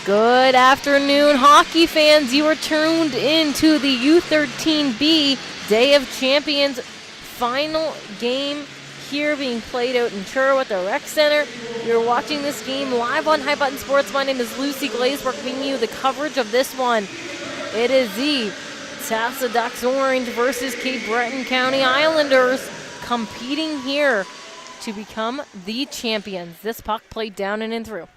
Good afternoon, hockey fans. You are tuned into the U13B Day of Champions final game here being played out in Truro at the Rec Center. You're watching this game live on High Button Sports. My name is Lucy Glazebrook, bringing you the coverage of this one. It is the Tasa Ducks Orange versus Cape Breton County Islanders competing here to become the champions. This puck played down and in through.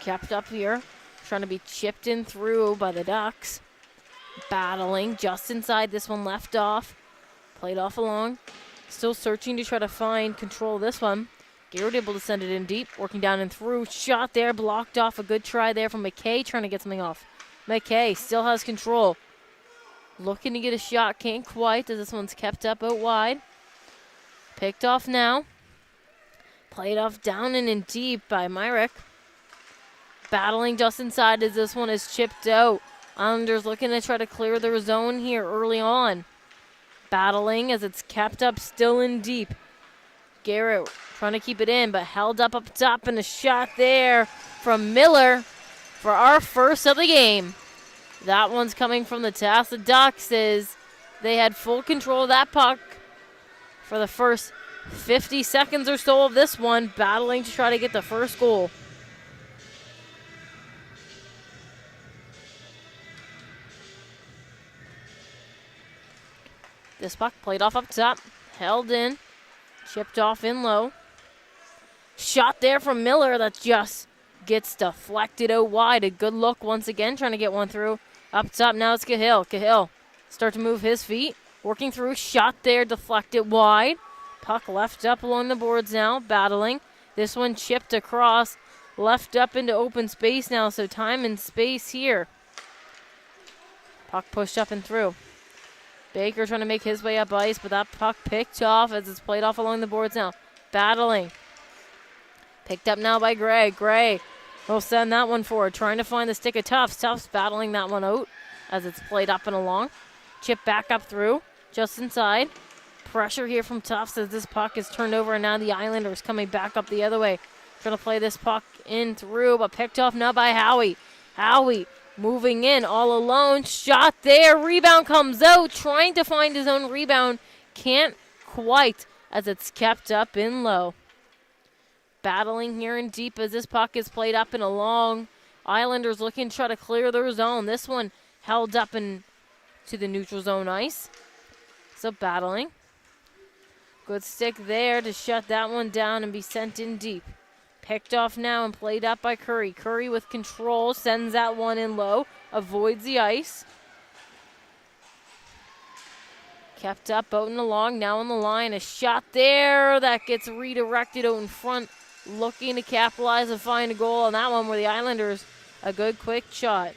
Kept up here, trying to be chipped in through by the Ducks. Battling just inside, this one left off. Played off along. Still searching to try to find control of this one. Garrett able to send it in deep, working down and through. Shot there, blocked off. A good try there from McKay, trying to get something off. McKay still has control. Looking to get a shot, can't quite as this one's kept up out wide. Picked off now. Played off down and in deep by Myrick. Battling just inside as this one is chipped out. Islanders looking to try to clear their zone here early on. Battling as it's kept up still in deep. Garrett trying to keep it in, but held up top, and a shot there from Miller for our first of the game. That one's coming from the Tasa Ducks as they had full control of that puck for the first 50 seconds or so of this one, battling to try to get the first goal. This puck played off up top, held in, chipped off in low. Shot there from Miller that just gets deflected out wide. A good look once again, trying to get one through. Up top now it's Cahill. Cahill start to move his feet, working through. Shot there, deflected wide. Puck left up along the boards now, battling. This one chipped across, left up into open space now, so time and space here. Puck pushed up and through. Baker trying to make his way up ice, but that puck picked off as it's played off along the boards now. Battling. Picked up now by Gray. Gray will send that one forward, trying to find the stick of Tufts. Tufts battling that one out as it's played up and along. Chip back up through, just inside. Pressure here from Tufts as this puck is turned over, and now the Islanders coming back up the other way. Trying to play this puck in through, but picked off now by Howie. Howie moving in all alone. Shot there. Rebound comes out. Trying to find his own rebound. Can't quite as it's kept up in low. Battling here in deep as this puck is played up and along. Islanders looking to try to clear their zone. This one held up into the neutral zone ice. So battling. Good stick there to shut that one down and be sent in deep. Picked off now and played up by Curry. Curry with control, sends that one in low, avoids the ice. Kept up out and along, now on the line. A shot there that gets redirected out in front, looking to capitalize and find a goal on that one where the Islanders, a good quick shot.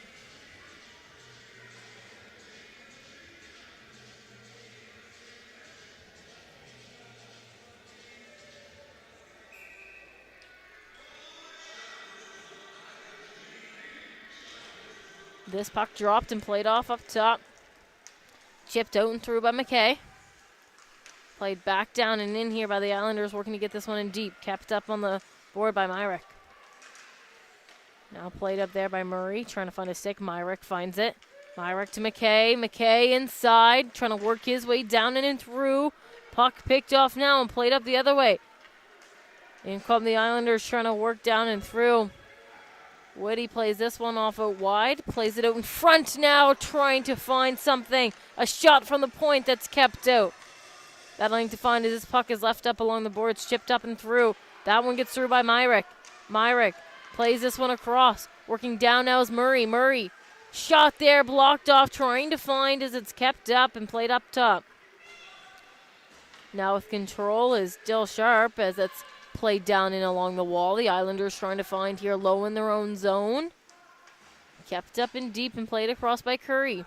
This puck dropped and played off up top. Chipped out and through by McKay. Played back down and in here by the Islanders, working to get this one in deep. Kept up on the board by Myrick. Now played up there by Murray, trying to find a stick. Myrick finds it. Myrick to McKay. McKay inside, trying to work his way down and in through. Puck picked off now and played up the other way. In come the Islanders, trying to work down and through. Whitty plays this one off out wide. Plays it out in front now, trying to find something. A shot from the point that's kept out. Battling to find as this puck is left up along the boards, chipped up and through. That one gets through by Myrick. Myrick plays this one across. Working down now is Murray. Murray shot there, blocked off, trying to find as it's kept up and played up top. Now with control is Dill Sharp as it's played down in along the wall. The Islanders trying to find here low in their own zone. Kept up in deep and played across by Curry.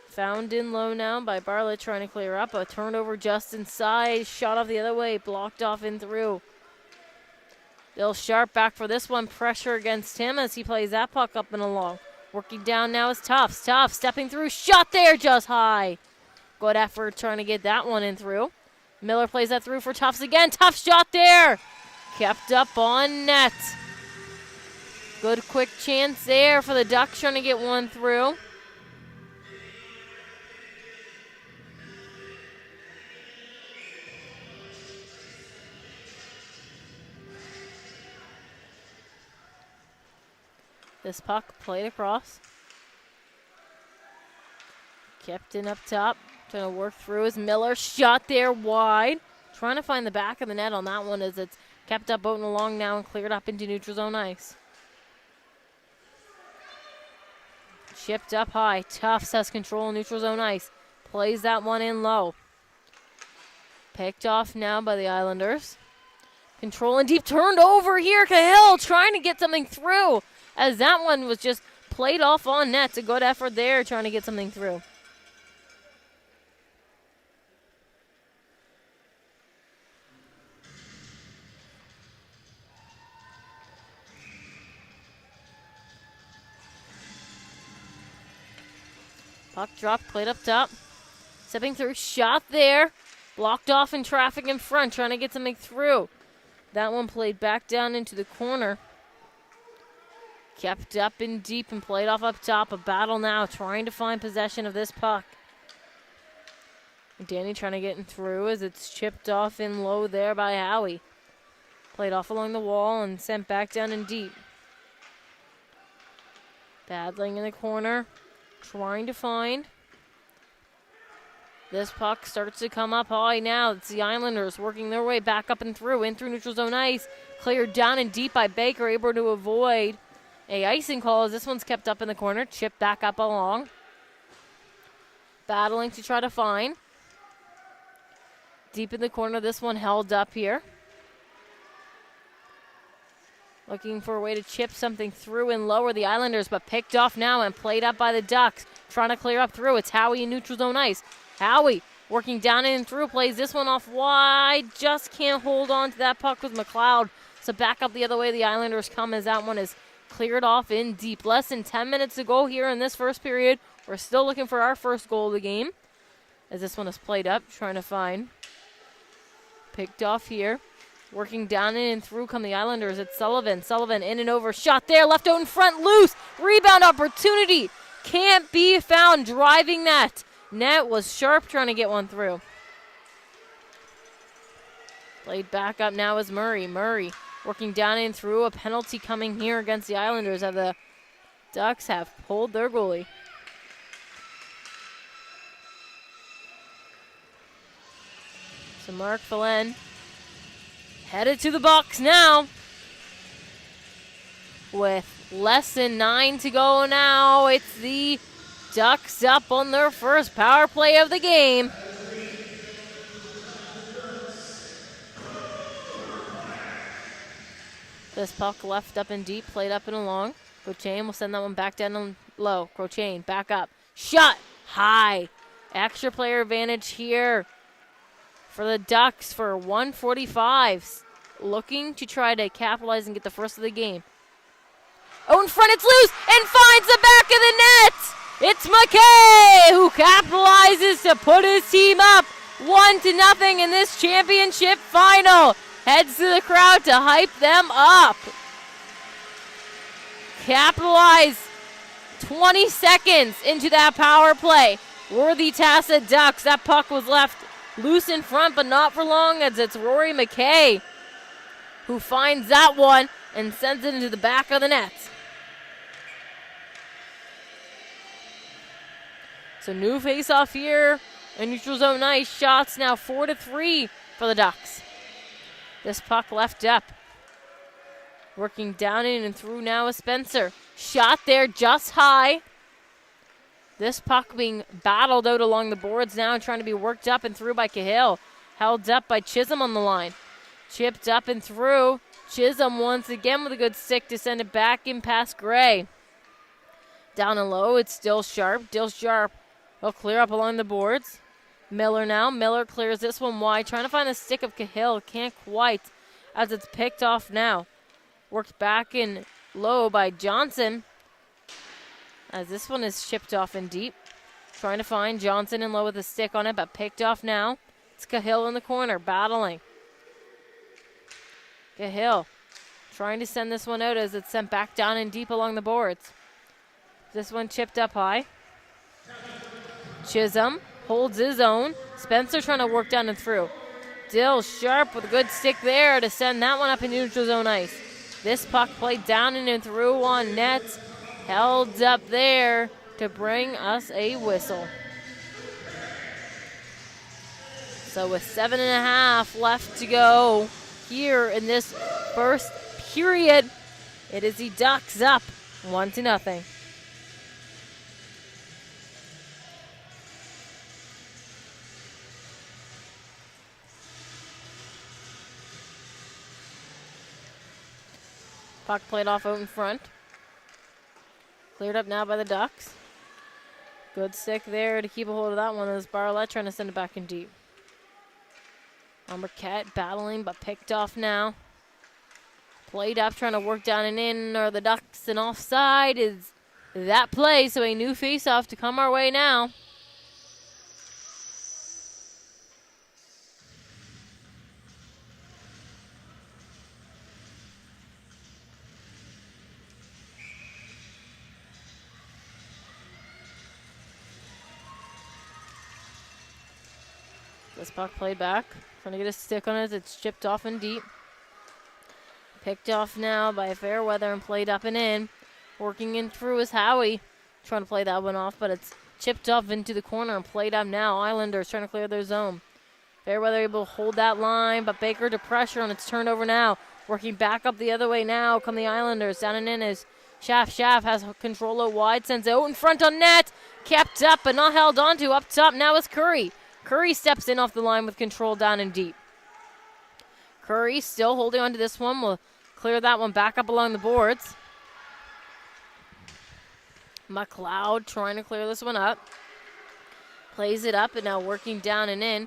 Found in low now by Bartlett, trying to clear up. A turnover just inside. Shot off the other way. Blocked off and through. Bill Sharp back for this one. Pressure against him as he plays that puck up and along. Working down now is Tufts. Tufts stepping through. Shot there just high. Good effort trying to get that one in through. Miller plays that through for Tufts again. Tough shot there. Kept up on net. Good quick chance there for the Ducks trying to get one through. This puck played across. Kept in up top. Trying to work through as Miller shot there wide. Trying to find the back of the net on that one as it's kept up boating along now and cleared up into neutral zone ice. Chipped up high. Tufts has control of neutral zone ice. Plays that one in low. Picked off now by the Islanders. Controlling deep. Turned over here. Cahill trying to get something through as that one was just played off on net. It's a good effort there trying to get something through. Puck dropped, played up top. Stepping through, shot there. Blocked off in traffic in front, trying to get something through. That one played back down into the corner. Kept up in deep and played off up top. A battle now, trying to find possession of this puck. Danny trying to get in through as it's chipped off in low there by Howie. Played off along the wall and sent back down in deep. Battling in the corner. Trying to find. This puck starts to come up high now. It's the Islanders working their way back up and through. In through neutral zone ice. Cleared down and deep by Baker. Able to avoid a icing call as this one's kept up in the corner. Chipped back up along. Battling to try to find. Deep in the corner. This one held up here. Looking for a way to chip something through and lower the Islanders, but picked off now and played up by the Ducks. Trying to clear up through. It's Howie in neutral zone ice. Howie working down in and through. Plays this one off wide. Just can't hold on to that puck with McLeod. So back up the other way the Islanders come as that one is cleared off in deep. Less than 10 minutes to go here in this first period. We're still looking for our first goal of the game. As this one is played up. Trying to find. Picked off here. Working down in and through come the Islanders. It's Sullivan. Sullivan in and over. Shot there. Left out in front. Loose. Rebound opportunity. Can't be found. Driving that. Net was sharp trying to get one through. Played back up now is Murray. Murray working down in through. A penalty coming here against the Islanders as the Ducks have pulled their goalie. So Mark Phelan headed to the box now. With less than 9 to go now, it's the Ducks up on their first power play of the game. This puck left up and deep, played up and along. Crochain will send that one back down and low. Crochain back up. Shot high. Extra player advantage here for the Ducks for 1:45. Looking to try to capitalize and get the first of the game. Oh, in front, it's loose and finds the back of the net. It's McKay who capitalizes to put his team up 1-0 in this championship final. Heads to the crowd to hype them up. Capitalize 20 seconds into that power play. Worthy Tasa Ducks. That puck was left loose in front, but not for long as it's Rory McKay who finds that one and sends it into the back of the net. So new face-off here in neutral zone ice. Shots now 4-3 for the Ducks. This puck left up. Working down in and through now is Spencer. Shot there just high. This puck being battled out along the boards now and trying to be worked up and through by Cahill. Held up by Chisholm on the line. Chipped up and through. Chisholm once again with a good stick to send it back in past Gray. Down and low, it's still Sharp. Still Sharp. He'll clear up along the boards. Miller now. Miller clears this one wide. Trying to find the stick of Cahill. Can't quite as it's picked off now. Worked back in low by Johnson. As this one is chipped off in deep. Trying to find Johnson in low with a stick on it, but picked off now. It's Cahill in the corner, battling. Cahill trying to send this one out as it's sent back down and deep along the boards. This one chipped up high. Chisholm holds his own. Spencer trying to work down and through. Dill sharp with a good stick there to send that one up in neutral zone ice. This puck played down and through on net. Held up there to bring us a whistle. So with 7.5 left to go here in this first period, it is the Ducks up 1-0. Puck played off out in front. Cleared up now by the Ducks. Good stick there to keep a hold of that one as Barlett trying to send it back in deep. Marquette battling but picked off now. Played up trying to work down and in. Are the Ducks and offside? Is that play? So a new face-off to come our way now. This puck played back. Trying to get a stick on it. It's chipped off and deep. Picked off now by Fairweather and played up and in. Working in through is Howie. Trying to play that one off, but it's chipped off into the corner and played up now. Islanders trying to clear their zone. Fairweather able to hold that line, but Baker to pressure and it's turned over now. Working back up the other way now come the Islanders. Down and in is Schaff. Schaff has control out wide. Sends it out in front on net. Kept up but not held onto. Up top now is Curry. Curry steps in off the line with control down and deep. Curry still holding on to this one. Will clear that one back up along the boards. McLeod trying to clear this one up. Plays it up and now working down and in.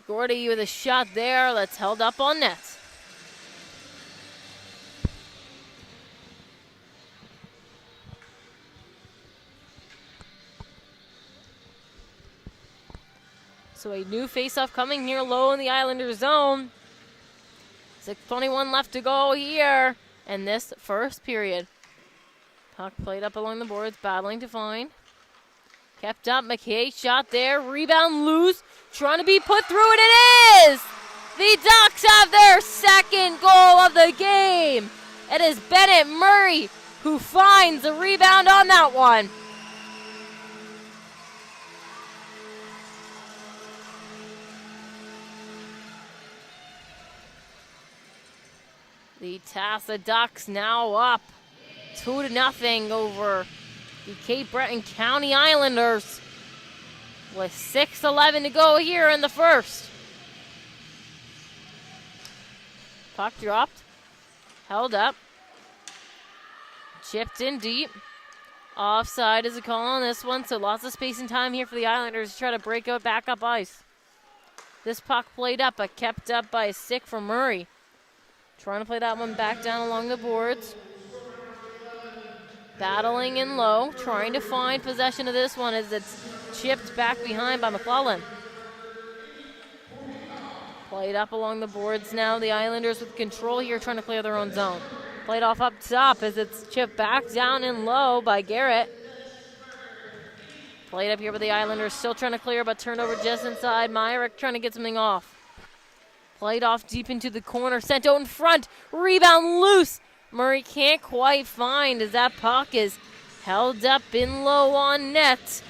Gordy with a shot there that's held up on net. So a new faceoff coming here low in the Islanders zone. 6:21 left to go here in this first period. Puck played up along the boards, battling to find. Kept up, McKay shot there, rebound loose, trying to be put through, and it is! The Ducks have their second goal of the game. It is Bennett Murray who finds the rebound on that one. The Tasa Ducks now up 2-0 over the Cape Breton County Islanders with 6:11 to go here in the first. Puck dropped, held up, chipped in deep. Offside is a call on this one, so lots of space and time here for the Islanders to try to break out back up ice. This puck played up, but kept up by a stick from Murray. Trying to play that one back down along the boards. Battling in low, trying to find possession of this one as it's chipped back behind by McClellan. Played up along the boards now. The Islanders with control here trying to clear their own zone. Played off up top as it's chipped back down in low by Garrett. Played up here by the Islanders, still trying to clear but turned over just inside. Myrick trying to get something off. Played off deep into the corner, sent out in front, rebound loose. Murray can't quite find as that puck is held up in low on net.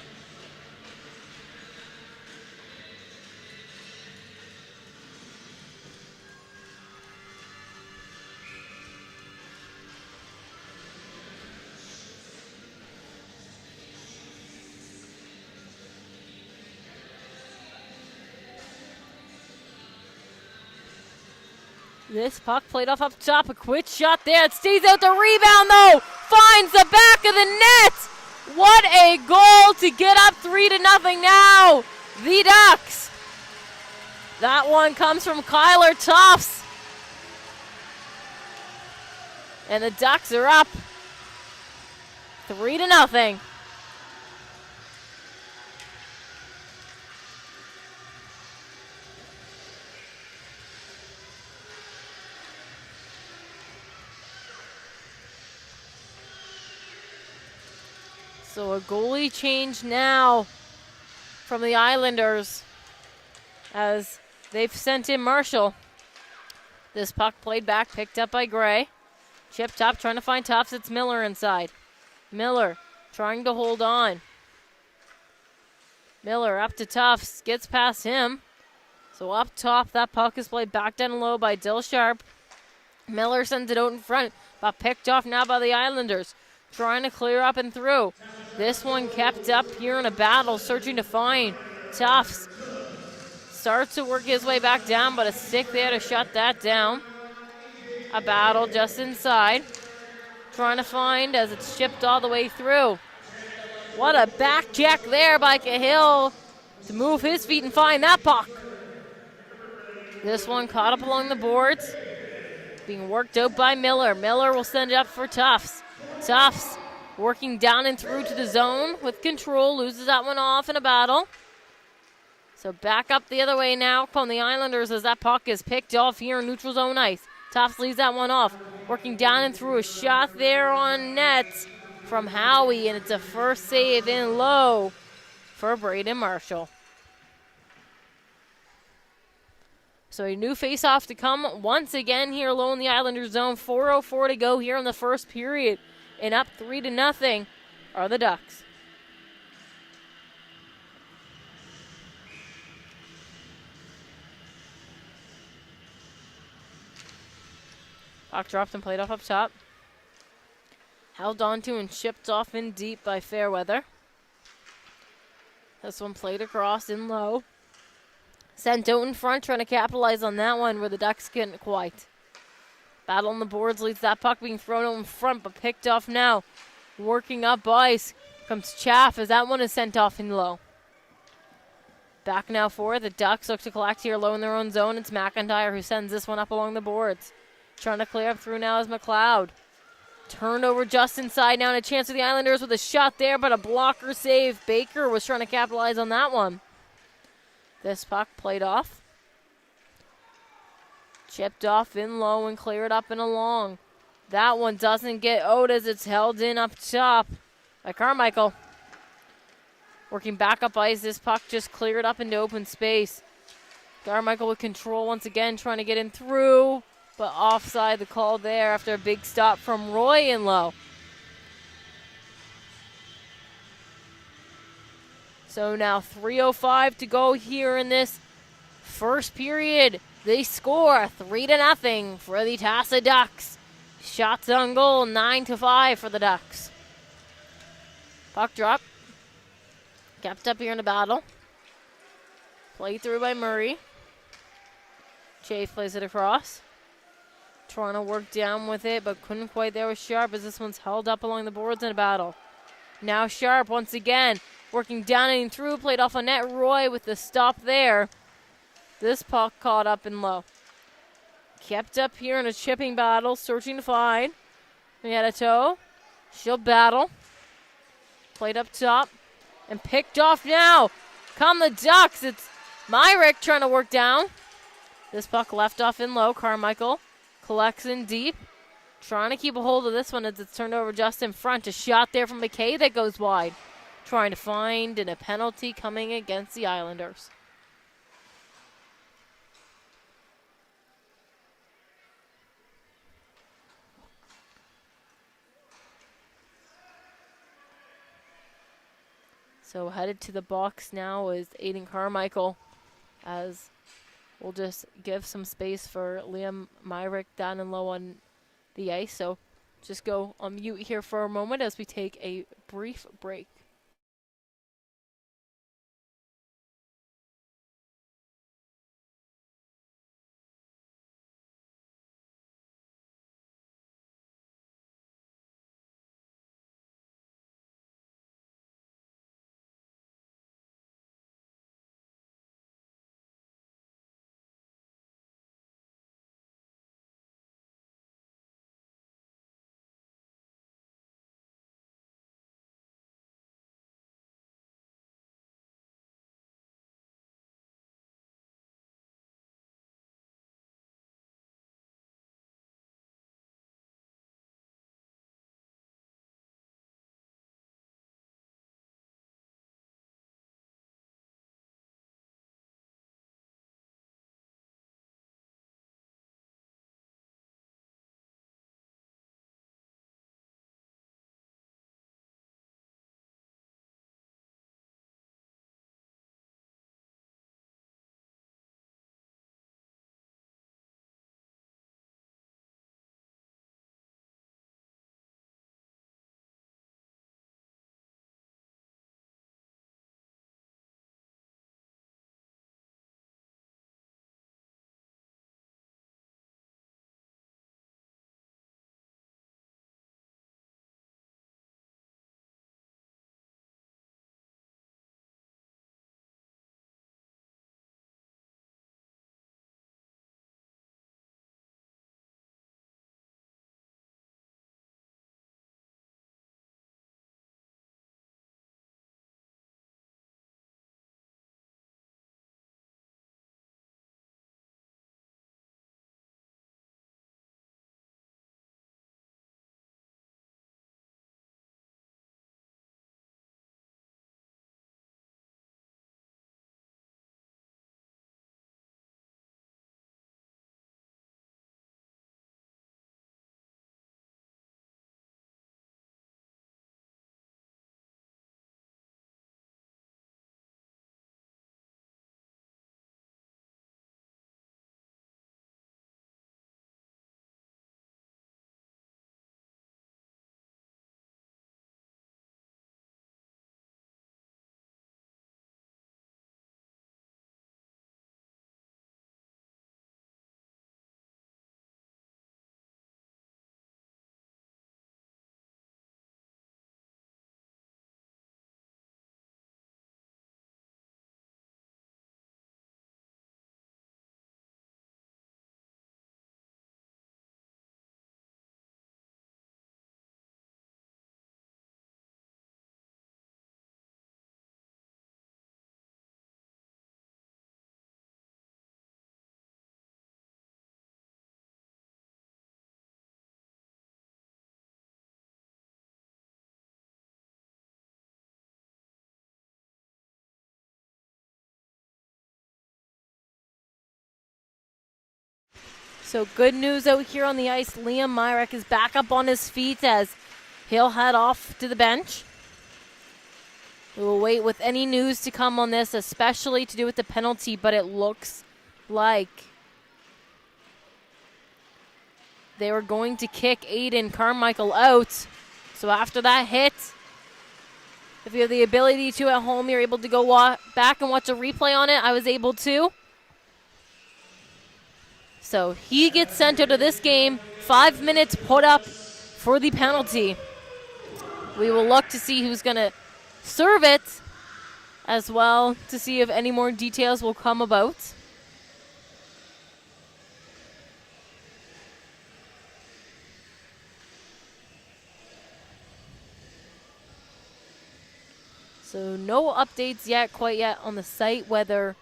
This puck played off up top, a quick shot there. It stays out the rebound though. Finds the back of the net. What a goal to get up 3-0 now. The Ducks. That one comes from Kyler Tufts. And the Ducks are up 3-0. So a goalie change now from the Islanders as they've sent in Marshall. This puck played back, picked up by Gray. Chip top, trying to find Tufts. It's Miller inside. Miller trying to hold on. Miller up to Tufts, gets past him. So up top, that puck is played back down low by Dill Sharp. Miller sends it out in front, but picked off now by the Islanders. Trying to clear up and through. This one kept up here in a battle, searching to find Tufts. Starts to work his way back down, but a stick there to shut that down. A battle just inside. Trying to find as it's shipped all the way through. What a back check there by Cahill to move his feet and find that puck. This one caught up along the boards. Being worked out by Miller. Miller will send it up for Tufts. Tufts working down and through to the zone with control. Loses that one off in a battle. So back up the other way now from the Islanders as that puck is picked off here in neutral zone ice. Tufts leaves that one off. Working down and through, a shot there on net from Howie, and it's a first save in low for Braden Marshall. So a new face-off to come once again here low in the Islanders zone. 4:04 to go here in the first period. And up 3-0 are the Ducks. Puck dropped and played off up top. Held onto and shipped off in deep by Fairweather. This one played across in low. Sent out in front, trying to capitalize on that one where the Ducks couldn't quite. Battle on the boards leads that puck being thrown out in front, but picked off now. Working up ice comes Chaff as that one is sent off in low. Back now for the Ducks. Look to collect here low in their own zone. It's McIntyre who sends this one up along the boards. Trying to clear up through now is McLeod. Turned over just inside now, and a chance for the Islanders with a shot there, but a blocker save. Baker was trying to capitalize on that one. This puck played off. Chipped off in low and cleared up and along. That one doesn't get out as it's held in up top by Carmichael. Working back up ice, this puck just cleared up into open space. Carmichael with control once again, trying to get in through, but offside the call there after a big stop from Roy in low. So now 3:05 to go here in this first period. They score 3-0 for the Tasa Ducks. Shots on goal, 9-5 for the Ducks. Puck drop. Kept up here in the battle. Played through by Murray. Chafe plays it across. Trying to work down with it, but couldn't quite there with Sharp as this one's held up along the boards in a battle. Now Sharp once again. Working down and through, played off a net. Roy with the stop there. This puck caught up in low. Kept up here in a chipping battle, searching to find. We had a toe. She'll battle. Played up top and picked off now. Come the Ducks. It's Myrick trying to work down. This puck left off in low. Carmichael collects in deep. Trying to keep a hold of this one as it's turned over just in front. A shot there from McKay that goes wide. Trying to find and a penalty coming against the Islanders. So headed to the box now is Aiden Carmichael, as we'll just give some space for Liam Myrick down and low on the ice. So just go on mute here for a moment as we take a brief break. So good news out here on the ice. Liam Myrek is back up on his feet as he'll head off to the bench. We will wait with any news to come on this, especially to do with the penalty, but it looks like they were going to kick Aiden Carmichael out. So after that hit, if you have the ability to at home, you're able to go back and watch a replay on it. I was able to. So he gets sent out of this game. 5 minutes put up for the penalty. We will look to see who's going to serve it as well to see if any more details will come about. So no updates yet, quite yet on the site, what the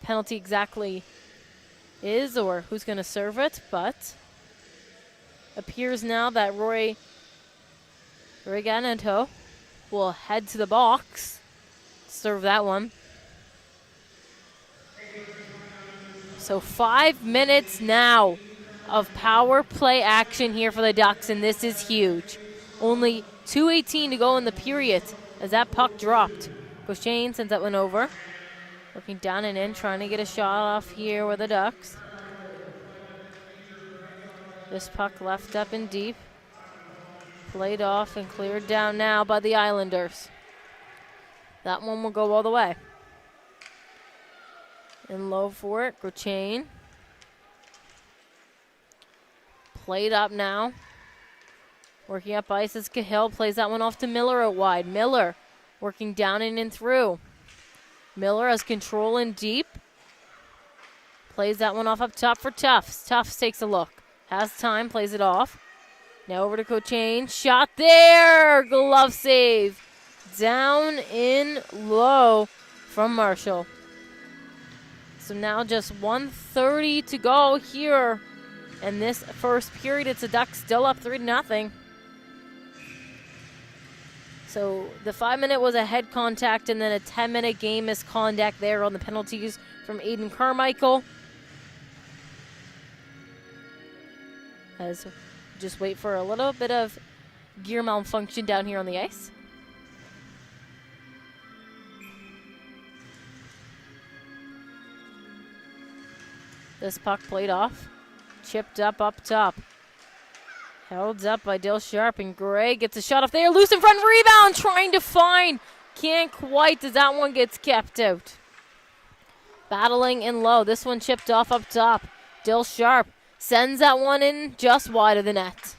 penalty exactly is or who's going to serve it, but appears now that Roy Reganeto will head to the box, serve that one. So 5 minutes now of power play action here for the Ducks, and this is huge. Only 2:18 to go in the period as that puck dropped. Gauchene sends that one over. Looking down and in, trying to get a shot off here with the Ducks. This puck left up and deep. Played off and cleared down now by the Islanders. That one will go all the way. In low for it, Gauchene. Played up now. Working up ice as Cahill plays that one off to Miller out wide. Miller working down and in through. Miller has control in deep. Plays that one off up top for Tufts. Tufts takes a look. Has time, plays it off. Now over to Gauchene. Shot there! Glove save. Down in low from Marshall. So now just 1:30 to go here. In this first period, it's the Ducks still up 3-0. So the 5-minute was a head contact and then a 10-minute game misconduct there on the penalties from Aiden Carmichael. As just wait for a little bit of gear malfunction down here on the ice. This puck played off. Chipped up top. Held up by Dill Sharp, and Gray gets a shot off there. Loose in front, rebound, trying to find. Can't quite as that one gets kept out. Battling in low. This one chipped off up top. Dill Sharp sends that one in just wide of the net.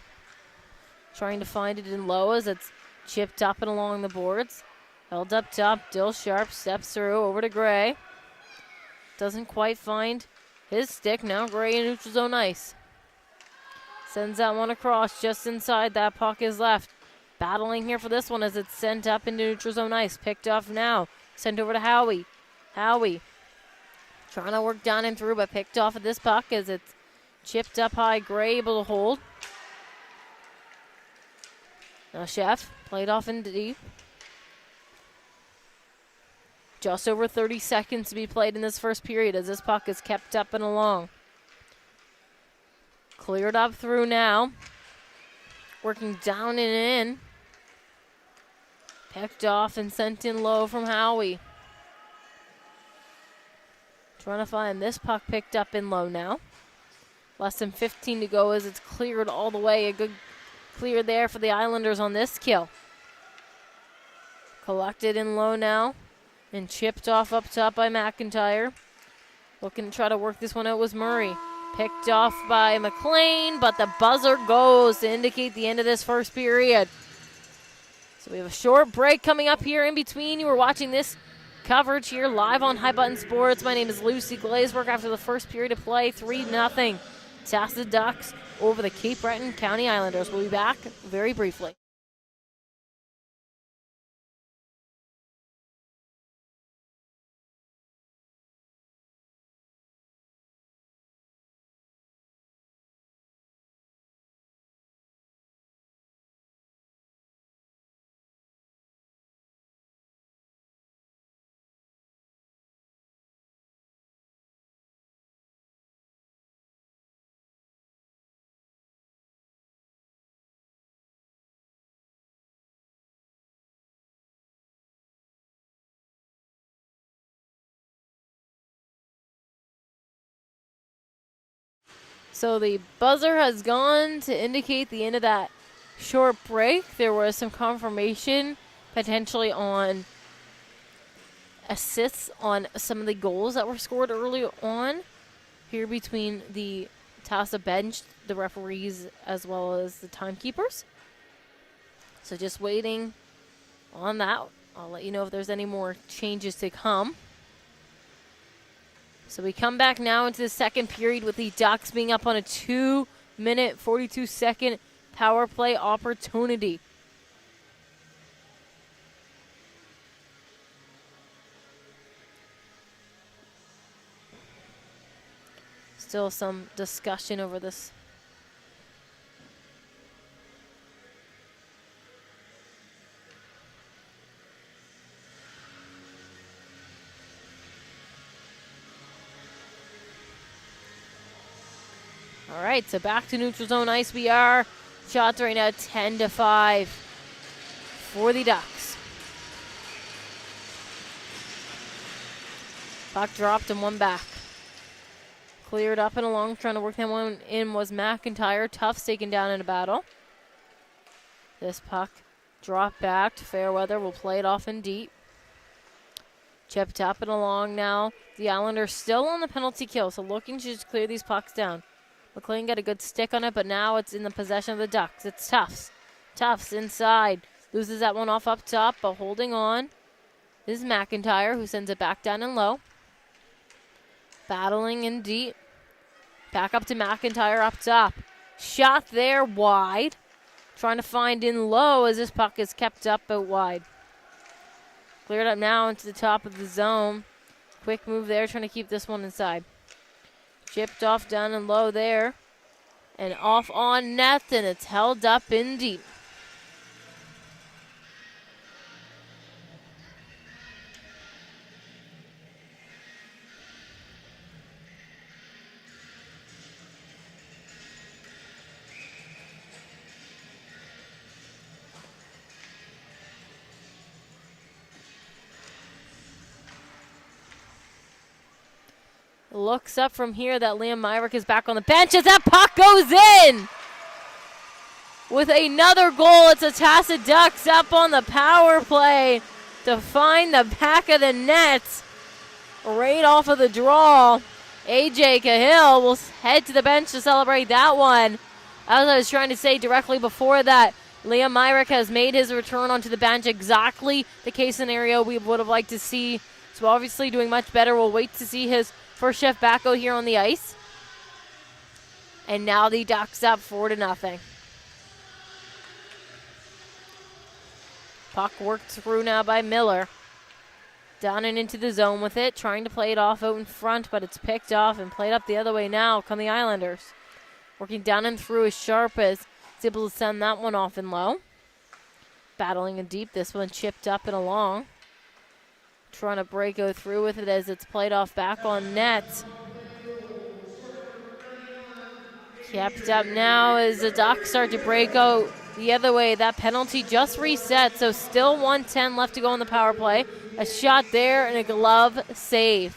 Trying to find it in low as it's chipped up and along the boards. Held up top. Dill Sharp steps through over to Gray. Doesn't quite find his stick. Now Gray in neutral zone ice. Sends that one across just inside. That puck is left. Battling here for this one as it's sent up into neutral zone ice. Picked off now. Sent over to Howie. Howie trying to work down and through, but picked off at this puck as it's chipped up high. Gray able to hold. Now Chef played off in deep. Just over 30 seconds to be played in this first period as this puck is kept up and along. Cleared up through now. Working down and in. Picked off and sent in low from Howie. Trying to find this puck picked up in low now. Less than 15 to go as it's cleared all the way. A good clear there for the Islanders on this kill. Collected in low now. And chipped off up top by McIntyre. Looking to try to work this one out was Murray. Picked off by McLean, but the buzzer goes to indicate the end of this first period. So we have a short break coming up here in between. You were watching this coverage here live on High Button Sports. My name is Lucy Glazebrook. After the first period of play, 3-0. Tasa Ducks over the Cape Breton County Islanders. We'll be back very briefly. So the buzzer has gone to indicate the end of that short break. There was some confirmation potentially on assists on some of the goals that were scored early on here between the Tasa bench, the referees, as well as the timekeepers. So just waiting on that. I'll let you know if there's any more changes to come. So we come back now into the second period with the Ducks being up on a 2-minute, 42-second power play opportunity. Still some discussion over this. All right, so back to neutral zone ice we are. Shots right now 10-5 for the Ducks. Puck dropped and one back. Cleared up and along, trying to work that one in was McIntyre. Tufts taken down in a battle. This puck dropped back to Fairweather. Will play it off in deep. Chipped up and along now. The Islanders still on the penalty kill, so looking to just clear these pucks down. McLean got a good stick on it, but now it's in the possession of the Ducks. It's Tufts. Tufts inside. Loses that one off up top, but holding on. This is McIntyre, who sends it back down and low. Battling in deep. Back up to McIntyre up top. Shot there wide. Trying to find in low as this puck is kept up out wide. Cleared up now into the top of the zone. Quick move there, trying to keep this one inside. Chipped off down and low there. And off on net, and it's held up in deep. Looks up from here that Liam Myrick is back on the bench as that puck goes in. With another goal, it's a Tasa Ducks up on the power play to find the back of the net. Right off of the draw. AJ Cahill will head to the bench to celebrate that one. As I was trying to say directly before that, Liam Myrick has made his return onto the bench, exactly the case scenario we would have liked to see. So obviously doing much better. We'll wait to see his first shift back out here on the ice. And now the Ducks up 4-0. Puck worked through now by Miller. Down and into the zone with it, trying to play it off out in front, but it's picked off and played up the other way now. Come the Islanders. Working down and through as Sharp as he's able to send that one off in low. Battling in deep, this one chipped up and along. Trying to go through with it as it's played off back on net. Kept up now as the Ducks start to break out the other way. That penalty just reset, so still 1:10 left to go on the power play. A shot there and a glove save.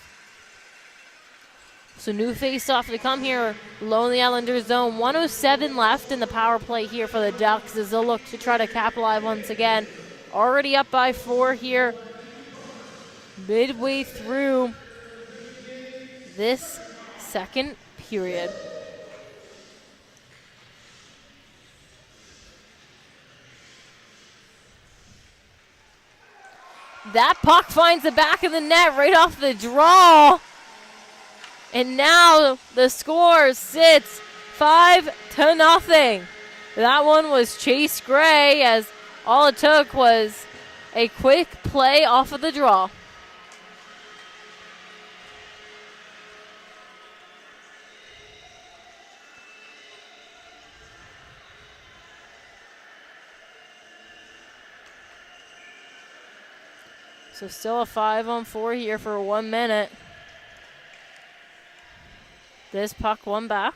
So new face-off to come here, low in the Islanders zone. 1:07 left in the power play here for the Ducks as they'll look to try to capitalize once again. Already up by 4 here. Midway through this second period. That puck finds the back of the net right off the draw. And now the score sits 5-0. That one was Chase Gray, as all it took was a quick play off of the draw. So still a 5-on-4 here for 1 minute. This puck won back.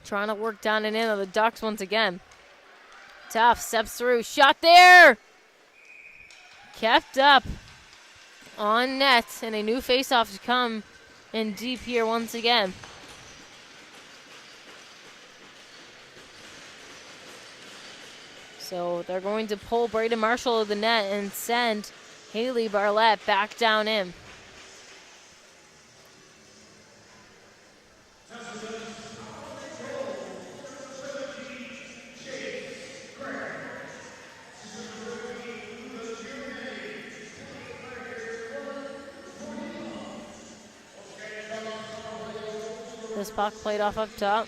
Trying to work down and in on the Ducks once again. Tough steps through. Shot there! Kept up. on net, and a new faceoff to come in deep here once again. So they're going to pull Braden Marshall to the net and send Haley Barlett back down in. This puck played off up top.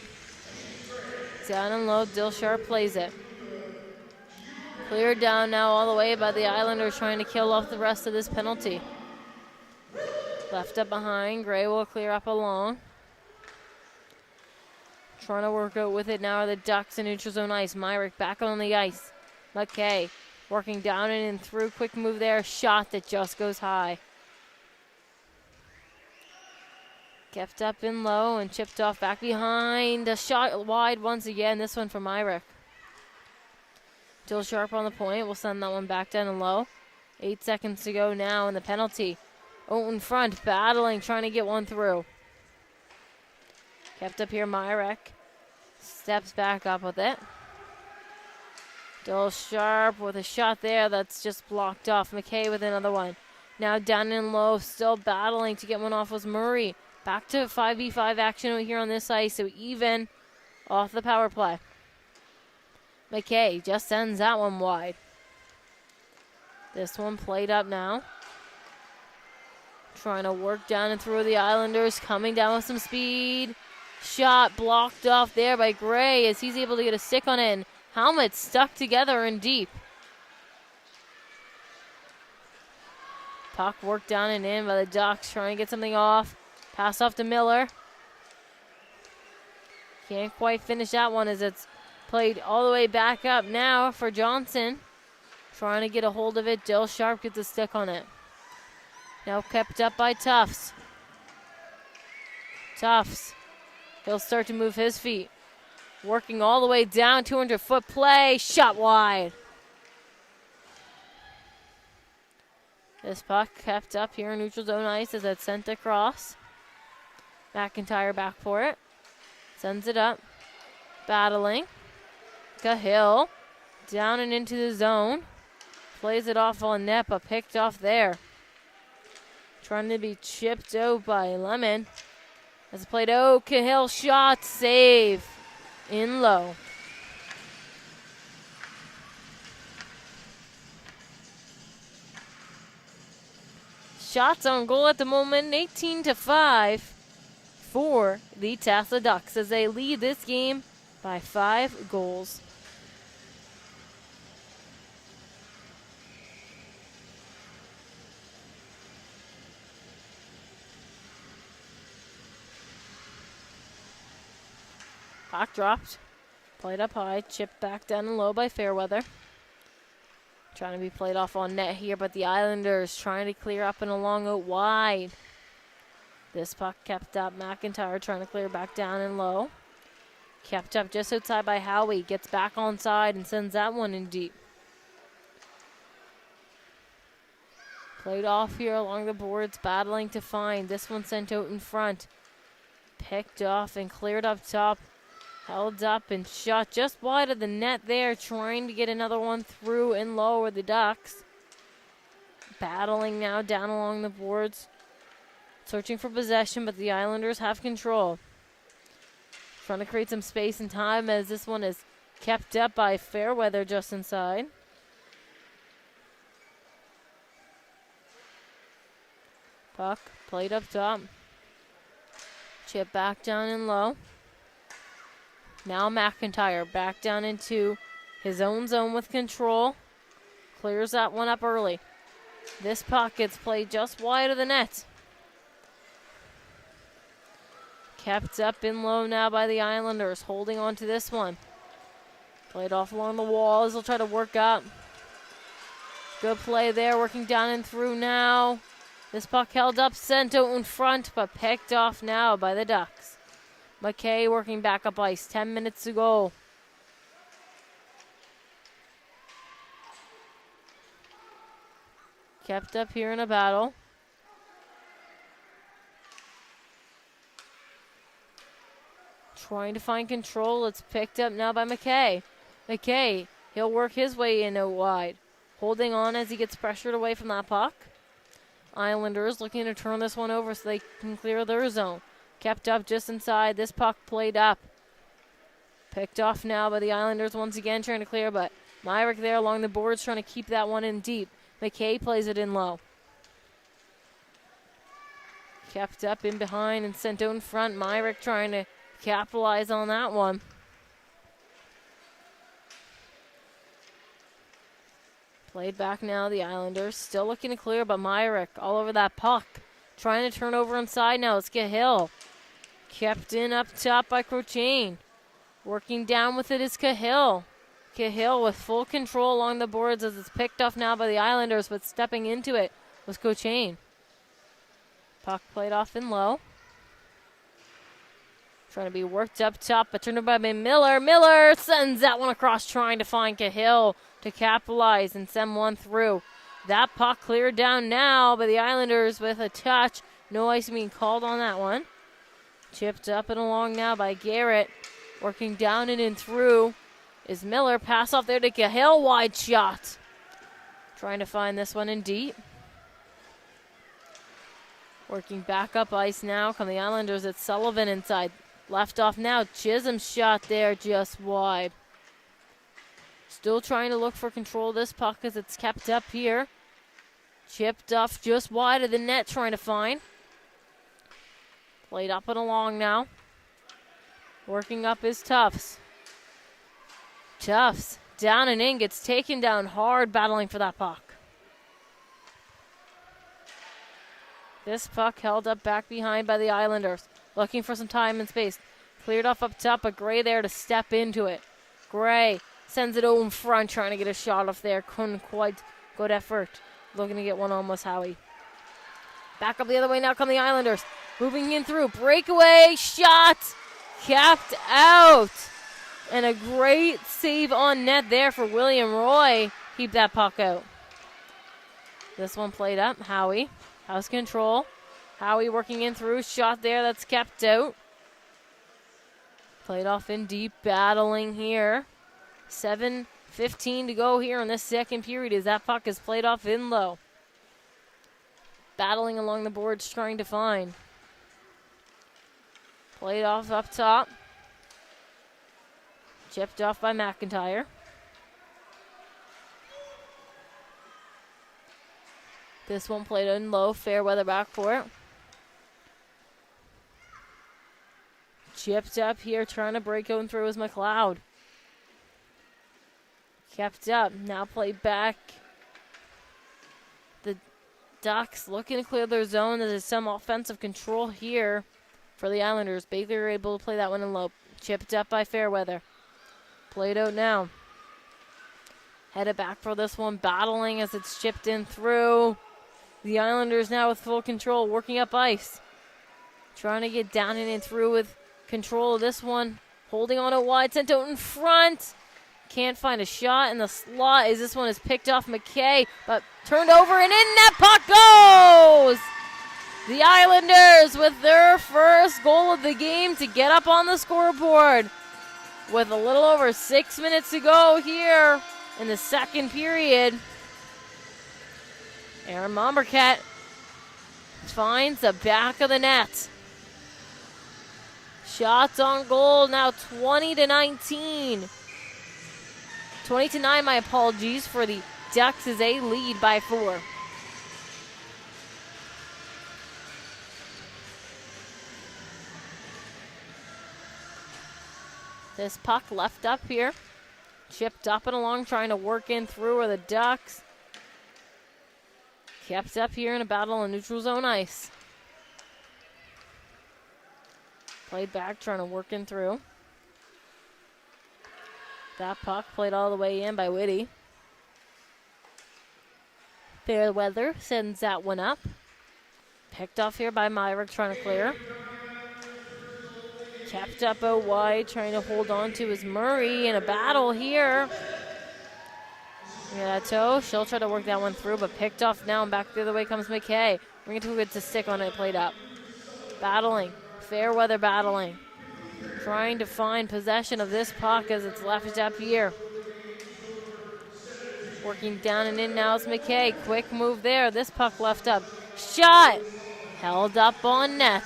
Down and low, Dill Sharp plays it. Cleared down now all the way by the Islanders, trying to kill off the rest of this penalty. Left up behind, Gray will clear up along. Trying to work out with it now are the Ducks in neutral zone ice. Myrick back on the ice. McKay working down and through, quick move there, shot that just goes high. Kept up in low and chipped off back behind. A shot wide once again, this one from Myrick. Still Sharp on the point, we'll send that one back down and low. 8 seconds to go now in the penalty. Out in front, battling, trying to get one through. Kept up here, Myrick. Steps back up with it. Still Sharp with a shot there that's just blocked off. McKay with another one. Now down and low, still battling to get one off was Murray. Back to 5v5 action here on this ice, so even off the power play. McKay just sends that one wide. This one played up now. Trying to work down and through the Islanders, coming down with some speed. Shot blocked off there by Gray as he's able to get a stick on it. Helmet stuck together and deep. Puck worked down and in by the Ducks, trying to get something off. Pass off to Miller. Can't quite finish that one as it's played all the way back up now for Johnson. Trying to get a hold of it. Dill Sharp gets a stick on it. Now kept up by Tufts. Tufts. He'll start to move his feet. Working all the way down, 200-foot play. Shot wide. This puck kept up here in neutral zone ice as it's sent across. McIntyre back for it. Sends it up. Battling. Cahill. Down and into the zone. Plays it off on net, but picked off there. Trying to be chipped out by Lemon. As played out, Cahill shot, save. In low. Shots on goal at the moment, 18-5 for the Tasa Ducks as they lead this game by 5 goals. Puck dropped, played up high, chipped back down and low by Fairweather. Trying to be played off on net here, but the Islanders trying to clear up and along out wide. This puck kept up. McIntyre trying to clear back down and low. Kept up just outside by Howie. Gets back on side and sends that one in deep. Played off here along the boards, battling to find. This one sent out in front. Picked off and cleared up top. Held up and shot just wide of the net there, trying to get another one through and low with the Ducks. Battling now down along the boards. Searching for possession, but the Islanders have control. Trying to create some space and time as this one is kept up by Fairweather just inside. Puck played up top. Chip back down and low. Now McIntyre back down into his own zone with control. Clears that one up early. This puck gets played just wide of the net. Kept up in low now by the Islanders, holding on to this one. Played off along the walls. They'll try to work up. Good play there, working down and through now. This puck held up, sent out in front, but picked off now by the Ducks. McKay working back up ice, 10 minutes to go. Kept up here in a battle. Trying to find control. It's picked up now by McKay. McKay, he'll work his way in out wide. Holding on as he gets pressured away from that puck. Islanders looking to turn this one over so they can clear their zone. Kept up just inside. This puck played up. Picked off now by the Islanders once again trying to clear, but Myrick there along the boards trying to keep that one in deep. McKay plays it in low. Kept up in behind and sent out in front. Myrick trying to capitalize on that one. Played back now, the Islanders still looking to clear, but Myrick all over that puck. Trying to turn over inside now. It's Cahill. Kept in up top by Crochain. Working down with it is Cahill. Cahill with full control along the boards as it's picked off now by the Islanders, but stepping into it was Crochain. Puck played off in low. Trying to be worked up top, but turned over by Miller. Miller sends that one across, trying to find Cahill to capitalize and send one through. That puck cleared down now by the Islanders with a touch. No ice being called on that one. Chipped up and along now by Garrett. Working down and in through is Miller. Pass off there to Cahill. Wide shot. Trying to find this one in deep. Working back up ice now. Come the Islanders. It's Sullivan inside. Left off now. Chisholm's shot there just wide. Still trying to look for control of this puck as it's kept up here. Chipped off just wide of the net trying to find. Played up and along now. Working up is Tufts. Tufts down and in, gets taken down hard, battling for that puck. This puck held up back behind by the Islanders. Looking for some time and space. Cleared off up top, but Gray there to step into it. Gray sends it out in front, trying to get a shot off there. Couldn't quite. Good effort. Looking to get one almost Howie. Back up the other way now come the Islanders. Moving in through. Breakaway shot. Capped out. And a great save on net there for William Roy. Keep that puck out. This one played up. Howie. House control. Howie working in through. Shot there. That's kept out. Played off in deep. Battling here. 7:15 to go here in this second period as that puck is played off in low. Battling along the boards, trying to find. Played off up top. Chipped off by McIntyre. This one played in low. Fairweather back for it. Chipped up here, trying to break going through is McLeod. Kept up, now played back. The Ducks looking to clear their zone. There's some offensive control here for the Islanders. Baker able to play that one in low. Chipped up by Fairweather. Played out now. Headed back for this one, battling as it's chipped in through. The Islanders now with full control, working up ice. Trying to get down and in through with control of this one. Holding on it wide, sent out in front. Can't find a shot in the slot as this one is picked off McKay, but turned over and in that puck goes! The Islanders with their first goal of the game to get up on the scoreboard with a little over 6 minutes to go here in the second period. Aaron Mombercat finds the back of the net. Shots on goal now 20-19. 20-9, my apologies, for the Ducks as they lead by 4. This puck left up here. Chipped up and along, trying to work in through are the Ducks. Kept up here in a battle on neutral zone ice. Played back, trying to work in through. That puck played all the way in by Whitty. Fairweather sends that one up. Picked off here by Myrick, trying to clear. Kept up out wide, trying to hold on to his Murray in a battle here. Yeah, toe. She'll try to work that one through, but picked off now, and back the other way comes McKay. Bring it to a good to stick on it, played up. Battling. Fairweather battling. trying to find possession of this puck as it's left up here. Working down and in now is McKay. Quick move there. This puck left up. Shot! Held up on net.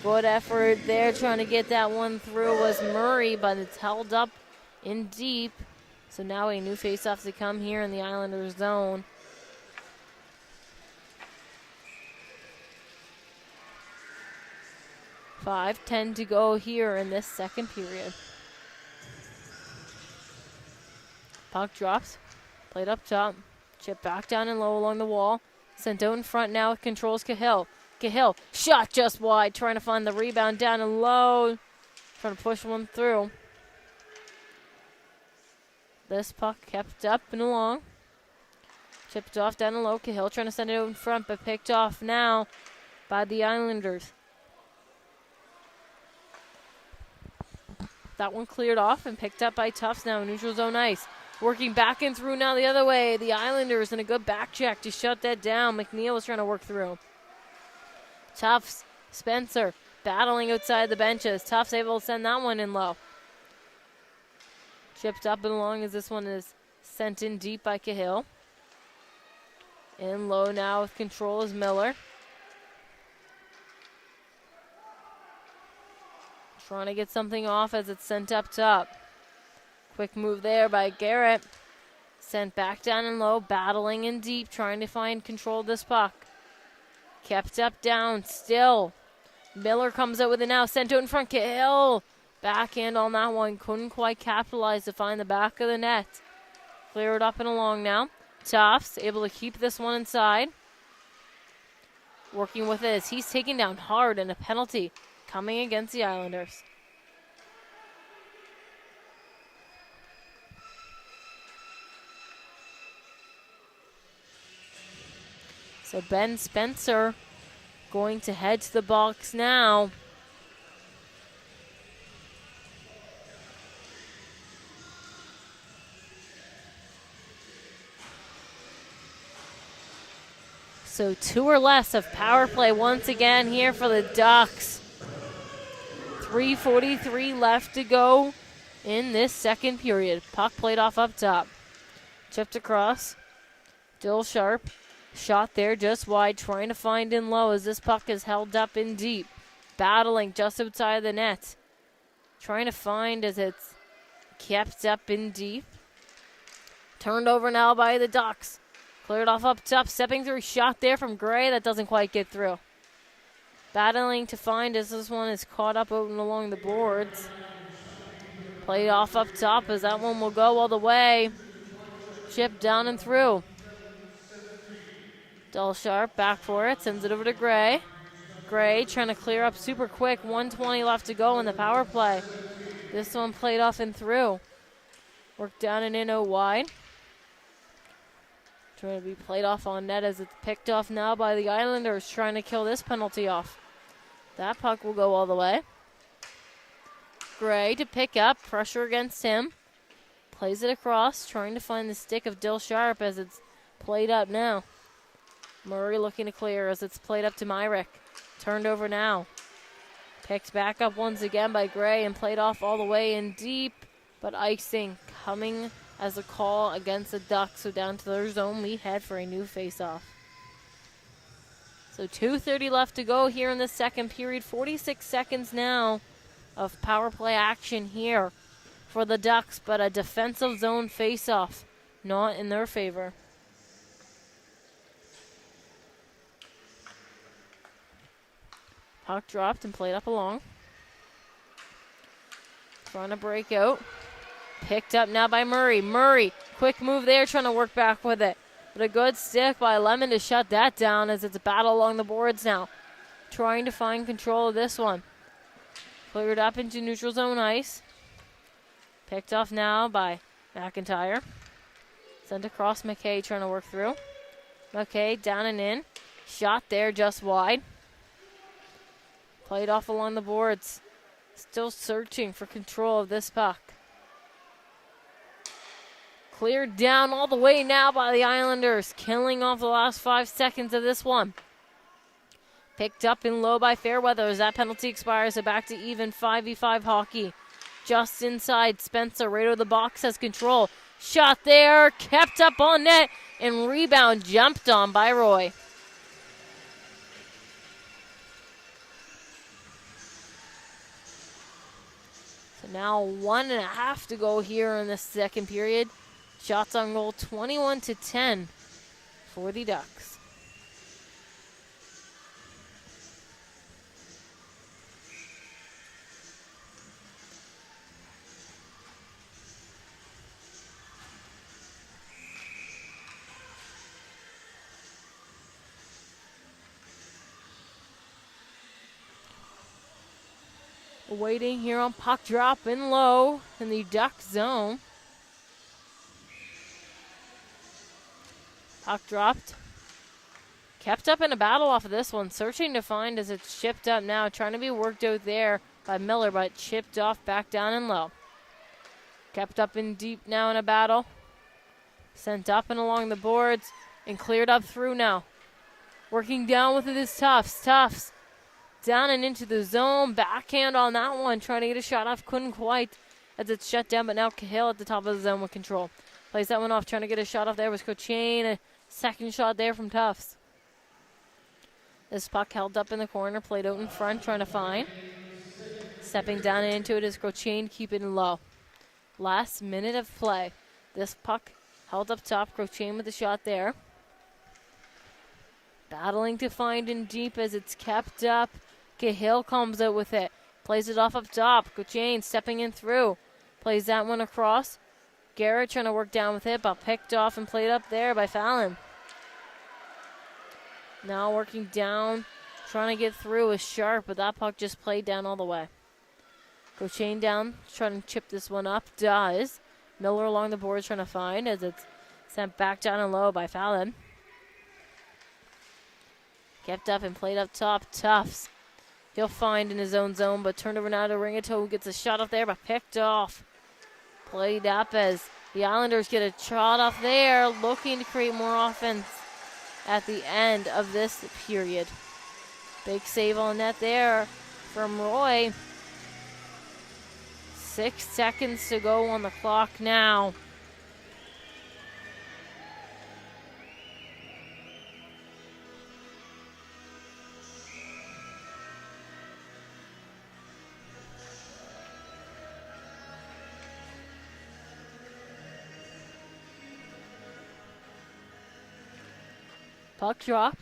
Good effort there trying to get that one through was Murray, but it's held up in deep. So now a new faceoff to come here in the Islanders zone. $5:10 to go here in this second period. Puck drops. Played up top. Chip back down and low along the wall. Sent out in front now with controls Cahill. Cahill, shot just wide. Trying to find the rebound down and low. Trying to push one through. This puck kept up and along. Chipped off down and low. Cahill trying to send it out in front, but picked off now by the Islanders. That one cleared off and picked up by Tufts now in neutral zone ice. Working back and through now the other way. The Islanders in a good back check to shut that down. McNeil was trying to work through. Tufts, Spencer battling outside the benches. Tufts able to send that one in low. Chipped up and along as this one is sent in deep by Cahill. In low now with control is Miller. Trying to get something off as it's sent up top. Quick move there by Garrett. Sent back down and low, battling in deep, trying to find control of this puck. Kept up down, still. Miller comes out with it now, sent out in front, Cahill. Backhand on that one, couldn't quite capitalize to find the back of the net. Clear it up and along now. Tufts able to keep this one inside. Working with it as he's taken down hard and a penalty coming against the Islanders. So Ben Spencer going to head to the box now. So 2 or less of power play once again here for the Ducks. 3:43 left to go in this second period. Puck played off up top. Chipped across. Dill Sharp. Shot there just wide, trying to find in low as this puck is held up in deep. Battling just outside the net. Trying to find as it's kept up in deep. Turned over now by the Ducks. Cleared off up top, stepping through. Shot there from Gray that doesn't quite get through. Battling to find as this one is caught up out and along the boards. Played off up top as that one will go all the way. Chip down and through. Dull Sharp back for it, sends it over to Gray. Gray trying to clear up super quick. 1:20 left to go in the power play. This one played off and through. Worked down and in wide. Trying to be played off on net as it's picked off now by the Islanders, trying to kill this penalty off. That puck will go all the way. Gray to pick up, pressure against him. Plays it across, trying to find the stick of Dill Sharp as it's played up now. Murray looking to clear as it's played up to Myrick. Turned over now. Picked back up once again by Gray and played off all the way in deep, but icing coming as a call against the Ducks. So down to their zone, we head for a new faceoff. So 2:30 left to go here in the second period. 46 seconds now of power play action here for the Ducks, but a defensive zone faceoff not in their favor. Puck dropped and played up along. Trying to break out. Picked up now by Murray. Murray, quick move there, trying to work back with it. But a good stick by Lemon to shut that down as it's a battle along the boards now. Trying to find control of this one. Cleared up into neutral zone ice. Picked off now by McIntyre. Sent across McKay, trying to work through. McKay down and in. Shot there just wide. Played off along the boards. Still searching for control of this puck. Cleared down all the way now by the Islanders. Killing off the last 5 seconds of this one. Picked up in low by Fairweather as that penalty expires. So back to even 5v5 hockey. Just inside, Spencer right over the box has control. Shot there, kept up on net, and rebound jumped on by Roy. So now 1.5 to go here in the second period. Shots on goal 21-10 for the Ducks. Waiting here on puck drop in low in the Duck zone. Puck dropped. Kept up in a battle off of this one. Searching to find as it's chipped up now. Trying to be worked out there by Miller, but chipped off back down in low. Kept up in deep now in a battle. Sent up and along the boards and cleared up through now. Working down with it is Tufts. Tufts down and into the zone. Backhand on that one. Trying to get a shot off. Couldn't quite as it's shut down. But now Cahill at the top of the zone with control. Plays that one off. Trying to get a shot off there was Cochain. A second shot there from Tufts. This puck held up in the corner. Played out in front. Trying to find. Stepping down into it is Cochain. Keeping it low. Last minute of play. This puck held up top. Cochain with the shot there. Battling to find in deep as it's kept up. Cahill comes out with it. Plays it off up top. Cochain stepping in through. Plays that one across. Garrett trying to work down with it, but picked off and played up there by Fallon. Now working down. Trying to get through is Sharp, but that puck just played down all the way. Cochain down. Trying to chip this one up. Does. Miller along the boards trying to find as it's sent back down and low by Fallon. Kept up and played up top. Tufts. He'll find in his own zone, but turned over now to Ringato, who gets a shot off there, but picked off. Played up as the Islanders get a shot off there, looking to create more offense at the end of this period. Big save on net there from Roy. 6 seconds to go on the clock now. Puck drop.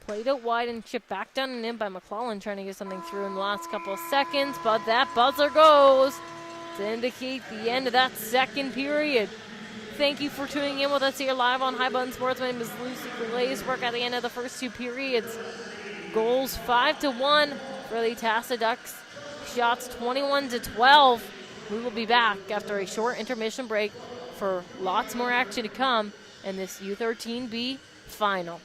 Played it wide and chipped back down and in by McClellan, trying to get something through in the last couple of seconds, but that buzzer goes to indicate the end of that second period. Thank you for tuning in with us here live on High Button Sports. My name is Lucy Goulet's work at the end of the first two periods. Goals 5-1 for the Tasa Ducks. Shots 21-12. We will be back after a short intermission break for lots more action to come in this U13B final.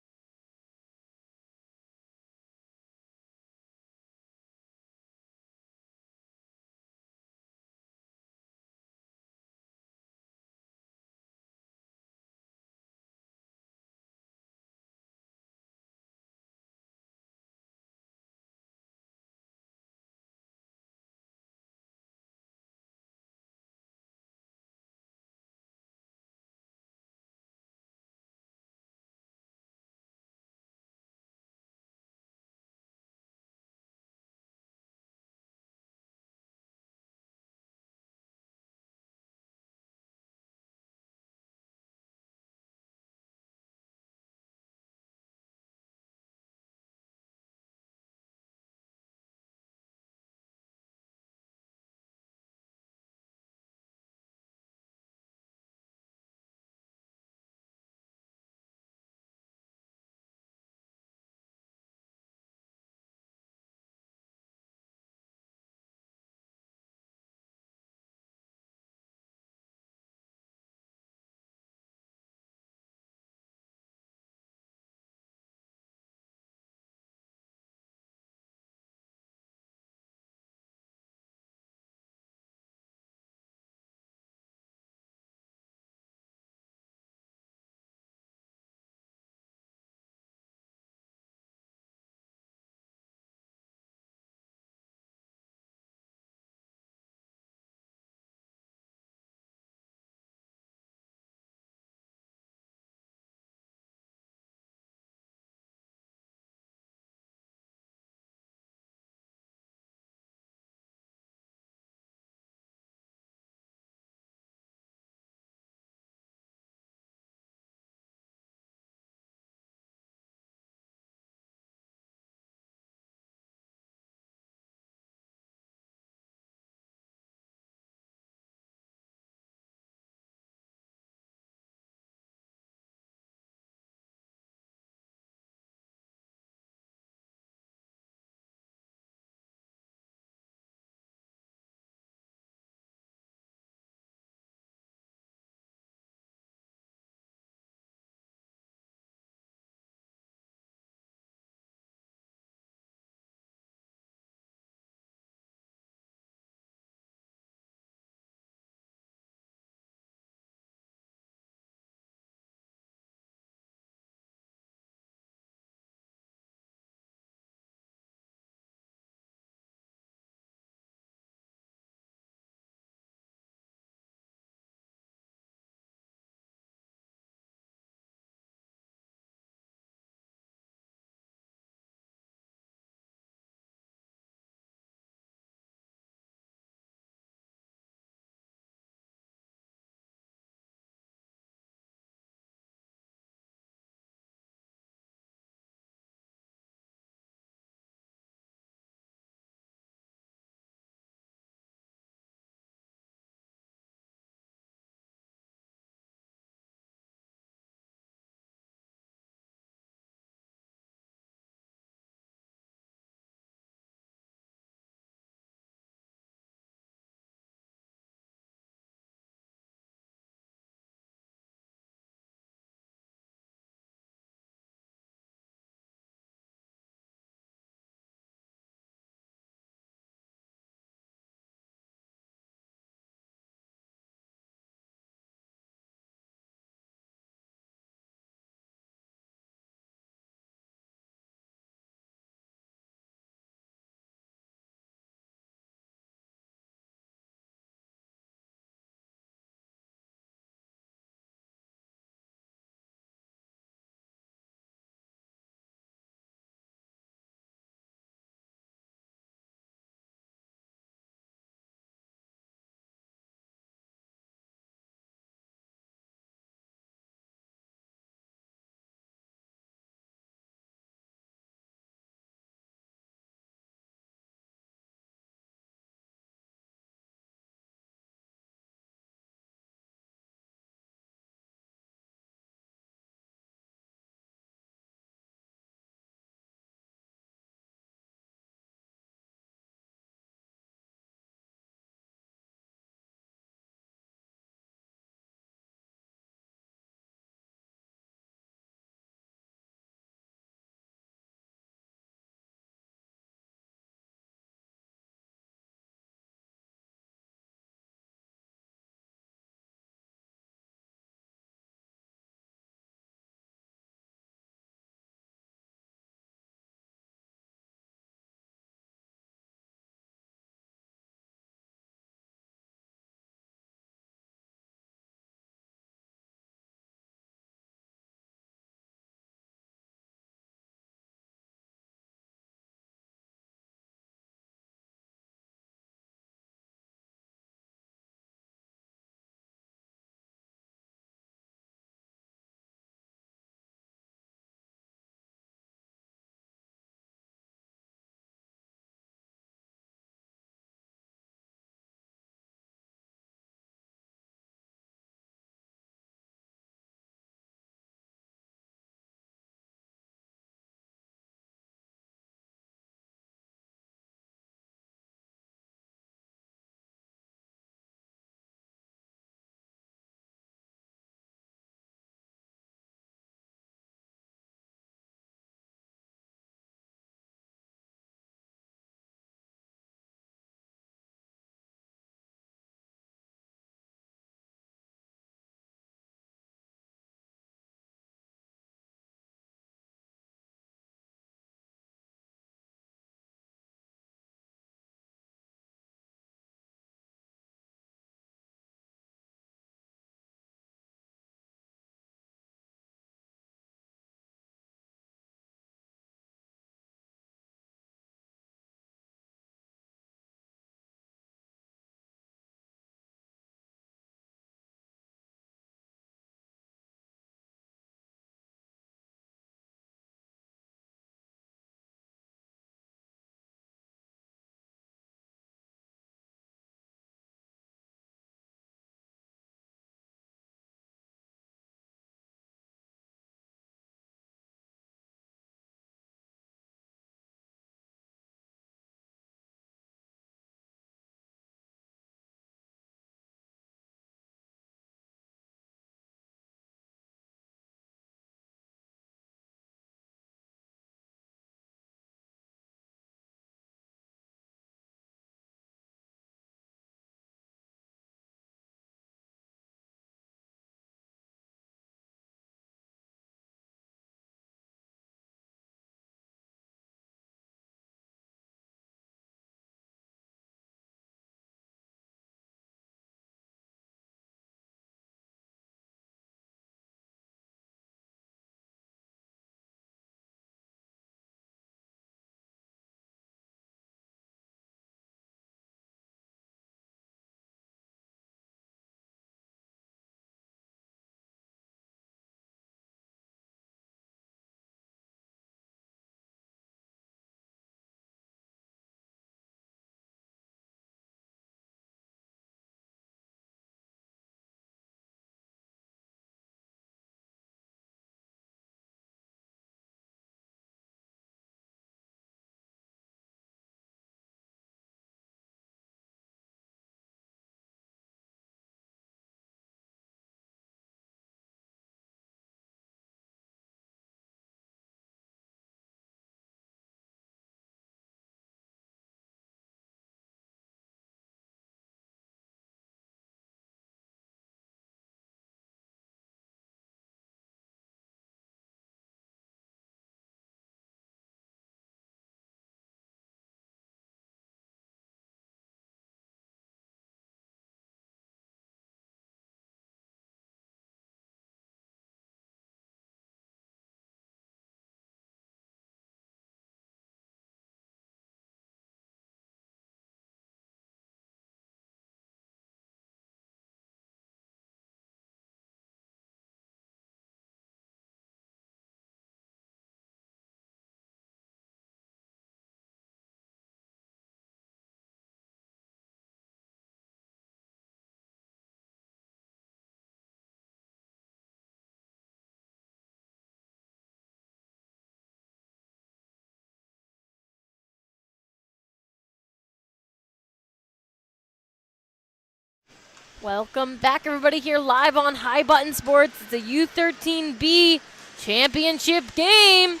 Welcome back, everybody, here live on High Button Sports. It's a U13B championship game.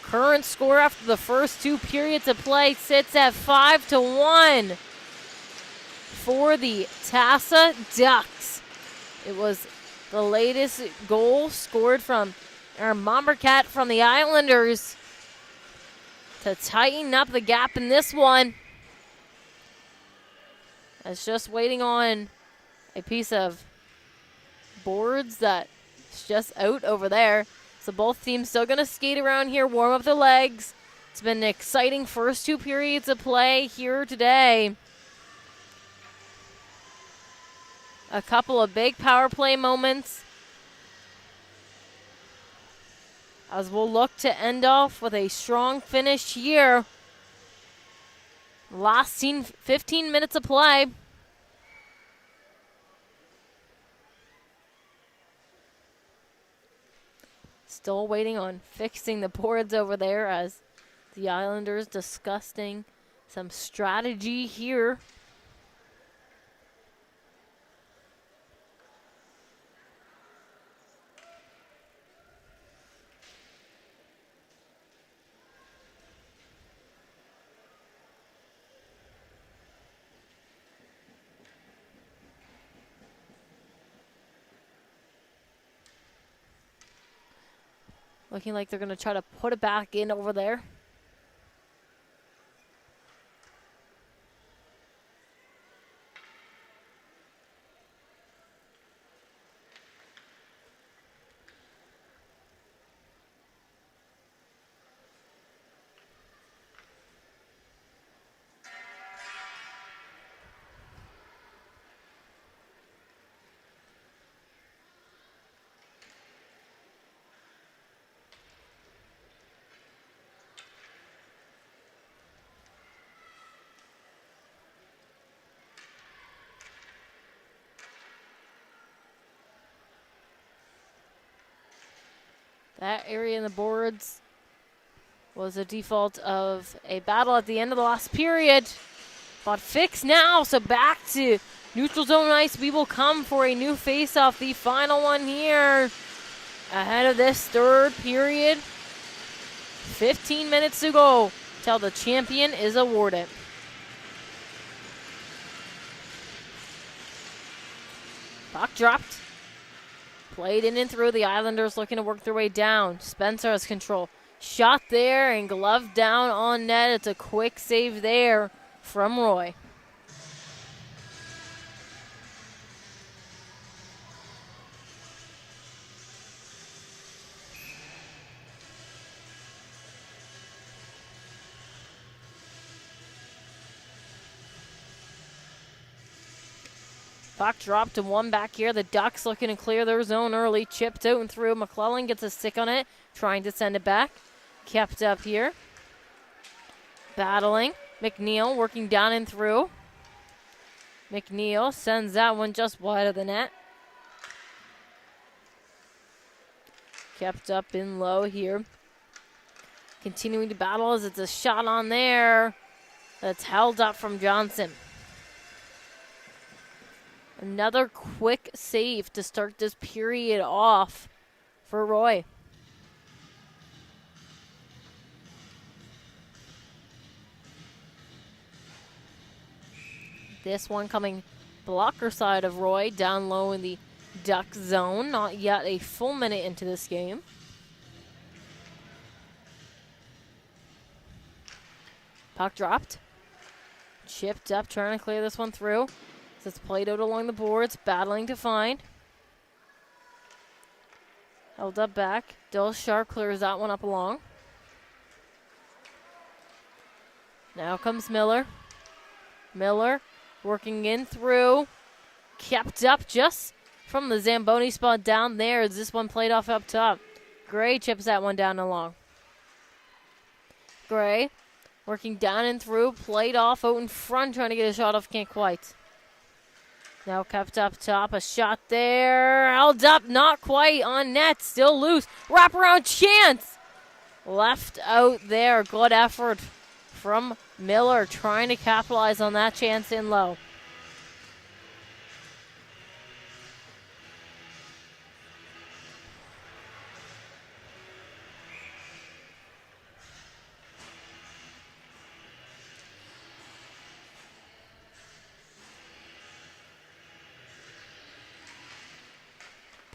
Current score after the first 2 periods of play sits at 5-1 for the Tasa Ducks. It was the latest goal scored from our Mombercat from the Islanders to tighten up the gap in this one. It's just waiting on a piece of boards that's just out over there. So both teams still going to skate around here, warm up the legs. It's been an exciting first 2 periods of play here today. A couple of big power play moments, as we'll look to end off with a strong finish here. Last 15 minutes of play. Still waiting on fixing the boards over there as the Islanders discussing some strategy here. Looking like they're going to try to put it back in over there. That area in the boards was a default of a battle at the end of the last period. But fixed now, so back to neutral zone ice. We will come for a new face-off, the final one here ahead of this third period. 15 minutes to go till the champion is awarded. Puck dropped. Played in and through. The Islanders looking to work their way down. Spencer has control. Shot there and glove down on net. It's a quick save there from Roy. Puck dropped to one back here. The Ducks looking to clear their zone early. Chipped out and through. McClellan gets a stick on it, trying to send it back. Kept up here. Battling. McNeil working down and through. McNeil sends that one just wide of the net. Kept up in low here. Continuing to battle as it's a shot on there. That's held up from Johnson. Another quick save to start this period off for Roy. This one coming blocker side of Roy, down low in the Duck zone. Not yet a full minute into this game. Puck dropped. Chipped up, trying to clear this one through. It's played out along the boards, battling to find. Held up back. Dill Sharp clears that one up along. Now comes Miller. Miller working in through. Kept up just from the Zamboni spot down there as this one played off up top. Gray chips that one down along. Gray working down and through. Played off out in front, trying to get a shot off. Can't quite. Now kept up top, a shot there, held up, not quite on net, still loose. Wraparound chance, left out there. Good effort from Miller, trying to capitalize on that chance in low.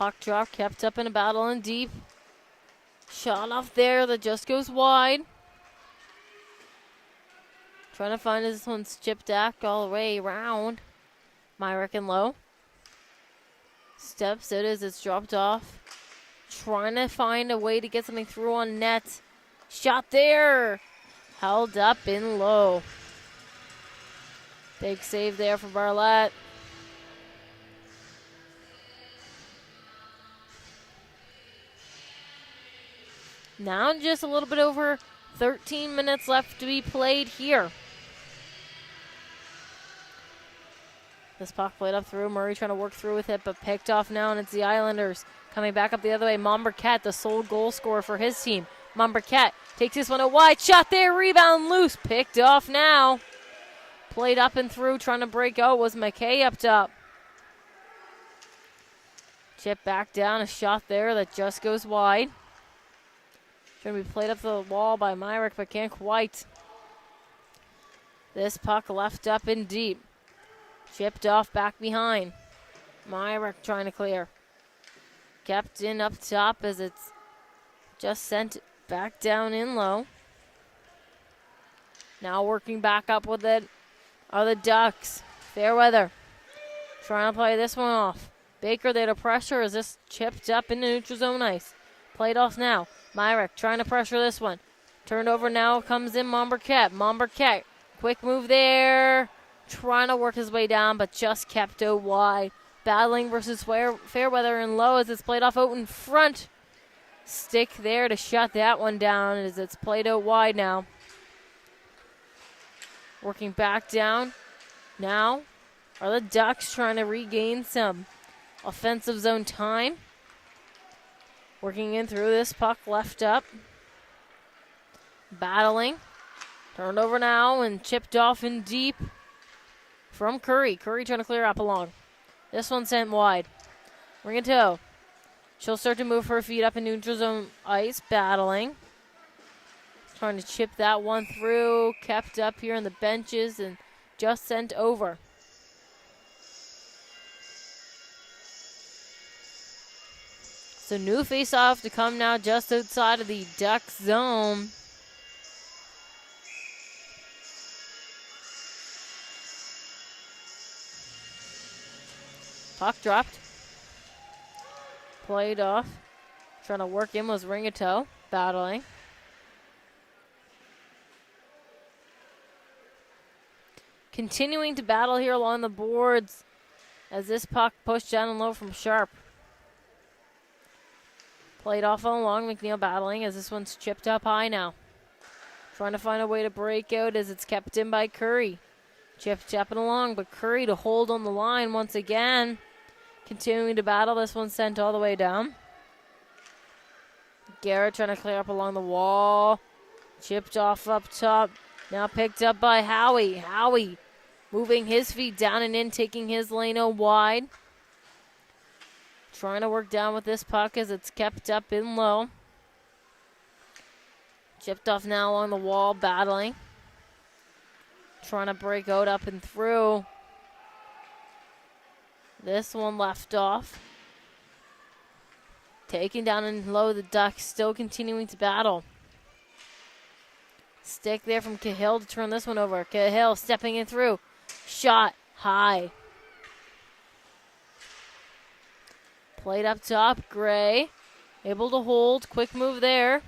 Puck drop, kept up in a battle in deep. Shot off there that just goes wide. Trying to find this one's chipped back all the way around. Myrick and low. Steps it as it's dropped off. Trying to find a way to get something through on net. Shot there. Held up in low. Big save there for Barlett. Now just a little bit over 13 minutes left to be played here. This puck played up through. Murray trying to work through with it, but picked off now, and it's the Islanders coming back up the other way. Monberquette, the sole goal scorer for his team. Monberquette takes this one a wide shot there. Rebound loose. Picked off now. Played up and through, trying to break out was McKay up top. Chip back down, a shot there that just goes wide. Trying to be played up the wall by Myrick, but can't quite. This puck left up in deep. Chipped off back behind. Myrick trying to clear. Kept in up top as it's just sent back down in low. Now working back up with it are the Ducks. Fairweather trying to play this one off. Baker there to pressure as this chipped up into neutral zone ice. Played off now. Myrick trying to pressure this one. Turned over now comes in Monberquette. Monberquette, quick move there. Trying to work his way down, but just kept out wide. Battling versus Fairweather in low as it's played off out in front. Stick there to shut that one down as it's played out wide now. Working back down. Now are the Ducks trying to regain some offensive zone time. Working in through this puck left up. Battling. Turned over now and chipped off in deep from Curry. Curry trying to clear up along. This one sent wide. Ring a toe. She'll start to move her feet up in neutral zone ice. Battling. Trying to chip that one through. Kept up here on the benches and just sent over. So new face-off to come now just outside of the Ducks zone. Puck dropped. Played off. Trying to work in was Ringato. Battling. Continuing to battle here along the boards as this puck pushed down and low from Sharp. Played off and along. McNeil battling as this one's chipped up high now. Trying to find a way to break out as it's kept in by Curry. Chipped up and along, but Curry to hold on the line once again. Continuing to battle. This one sent all the way down. Garrett trying to clear up along the wall. Chipped off up top. Now picked up by Howie. Howie moving his feet down and in, taking his lane out wide. Trying to work down with this puck as it's kept up in low. Chipped off now along the wall, battling. Trying to break out up and through. This one left off. Taking down and low, the Ducks still continuing to battle. Stick there from Cahill to turn this one over. Cahill stepping in through. Shot high. Played up top, Gray. Able to hold, quick move there.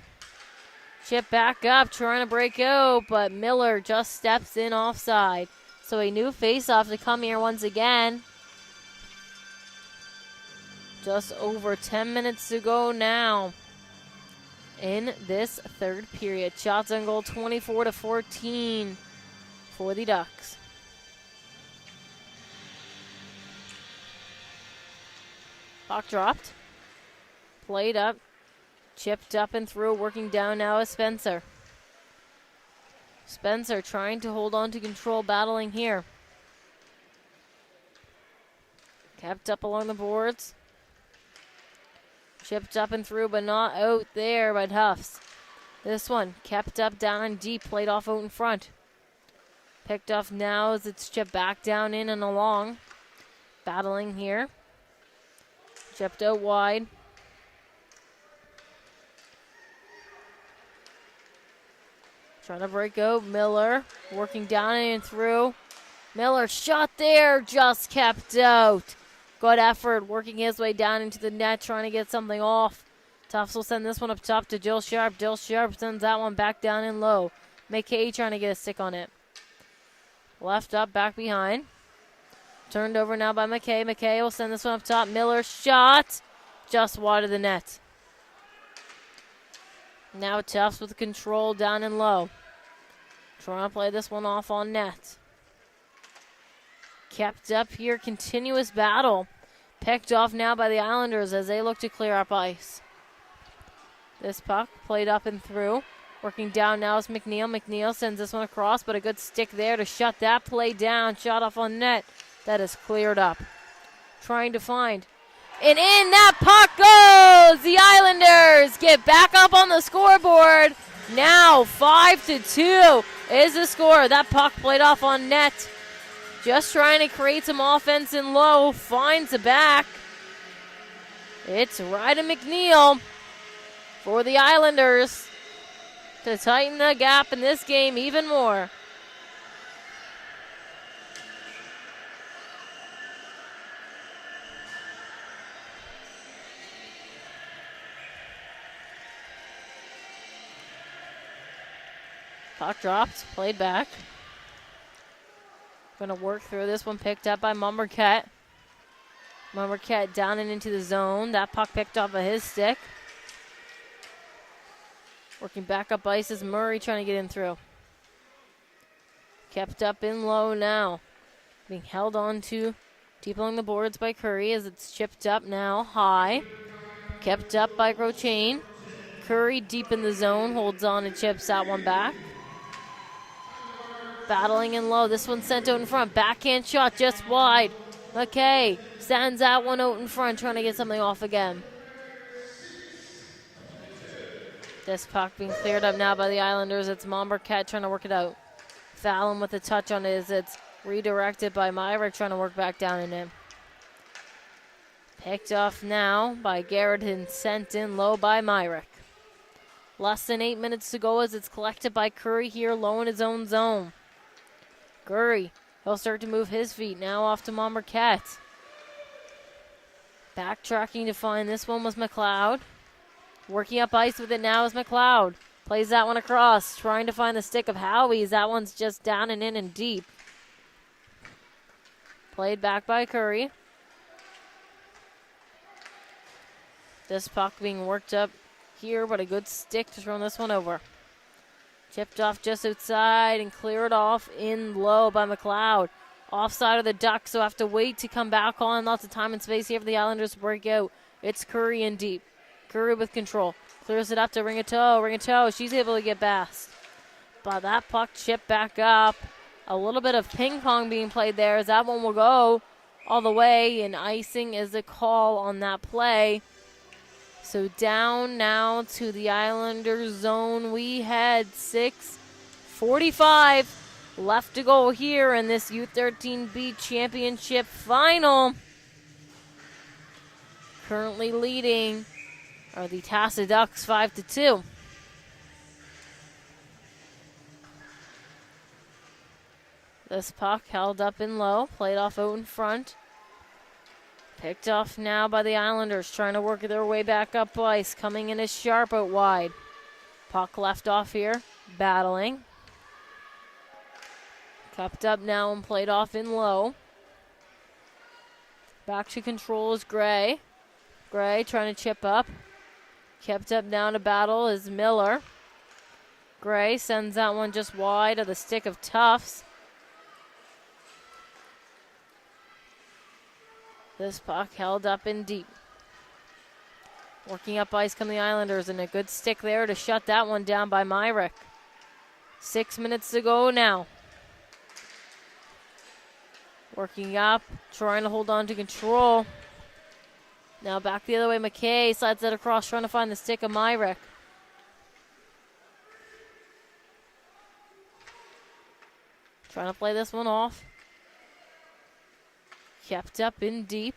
Chip back up, trying to break out, but Miller just steps in offside. So a new face-off to come here once again. Just over 10 minutes to go now in this third period. Shots on goal 24-14 for the Ducks. Puck dropped. Played up. Chipped up and through. Working down now is Spencer. Spencer trying to hold on to control. Battling here. Kept up along the boards. Chipped up and through, but not out there by Tufts. This one kept up down and deep. Played off out in front. Picked off now as it's chipped back down in and along. Battling here. Chipped out wide. Trying to break out. Miller working down and through. Miller shot there, just kept out. Good effort, working his way down into the net, trying to get something off. Tufts will send this one up top to Dill Sharp. Dill Sharp sends that one back down and low. McKay trying to get a stick on it. Left up, back behind. Turned over now by McKay. McKay will send this one up top. Miller shot, just wide of the net. Now Tufts with control down and low. Trying to play this one off on net. Kept up here, continuous battle. Picked off now by the Islanders as they look to clear up ice. This puck played up and through. Working down now is McNeil. McNeil sends this one across, but a good stick there to shut that play down. Shot off on net. That is cleared up. Trying to find. And in that puck goes! The Islanders get back up on the scoreboard. Now 5-2 is the score. That puck played off on net. Just trying to create some offense in low. Finds the back. It's Ryden McNeil for the Islanders to tighten the gap in this game even more. Puck dropped, played back. Going to work through this one, picked up by Mumbercat. Mumbercat down and into the zone. That puck picked off of his stick. Working back up ice is Murray trying to get in through. Kept up in low now. Being held on to deep along the boards by Curry as it's chipped up now high. Kept up by Grochain. Curry deep in the zone, holds on and chips that one back. Battling in low. This one sent out in front. Backhand shot just wide. McKay sends that one out in front, trying to get something off again. This puck being cleared up now by the Islanders. It's Mombercat trying to work it out. Fallon with a touch on it as it's redirected by Myrick trying to work back down in it. Picked off now by Garrett and sent in low by Myrick. Less than 8 minutes to go as it's collected by Curry here low in his own zone. Curry, he'll start to move his feet. Now off to Mombercat. Backtracking to find this one was McLeod. Working up ice with it now is McLeod. Plays that one across, trying to find the stick of Howie's. That one's just down and in and deep. Played back by Curry. This puck being worked up here, but a good stick to throw this one over. Chipped off just outside and cleared off in low by McLeod. Offside of the Ducks, so have to wait to come back on. Lots of time and space here for the Islanders to break out. It's Curry in deep. Curry with control. Clears it up to Ringatoe. She's able to get past. But that puck chipped back up. A little bit of ping pong being played there as that one will go all the way. And icing is the call on that play. So down now to the Islanders zone. We had 6:45 left to go here in this U13B championship final. Currently leading are the Tasa Ducks 5-2. This puck held up in low, played off out in front. Picked off now by the Islanders, trying to work their way back up ice. Coming in as Sharp out wide. Puck left off here, battling. Cupped up now and played off in low. Back to control is Gray. Gray trying to chip up. Kept up now to battle is Miller. Gray sends that one just wide of the stick of Tufts. This puck held up in deep. Working up ice come the Islanders, and a good stick there to shut that one down by Myrick. 6 minutes to go now. Working up, trying to hold on to control. Now back the other way, McKay slides that across, trying to find the stick of Myrick. Trying to play this one off. Kept up in deep.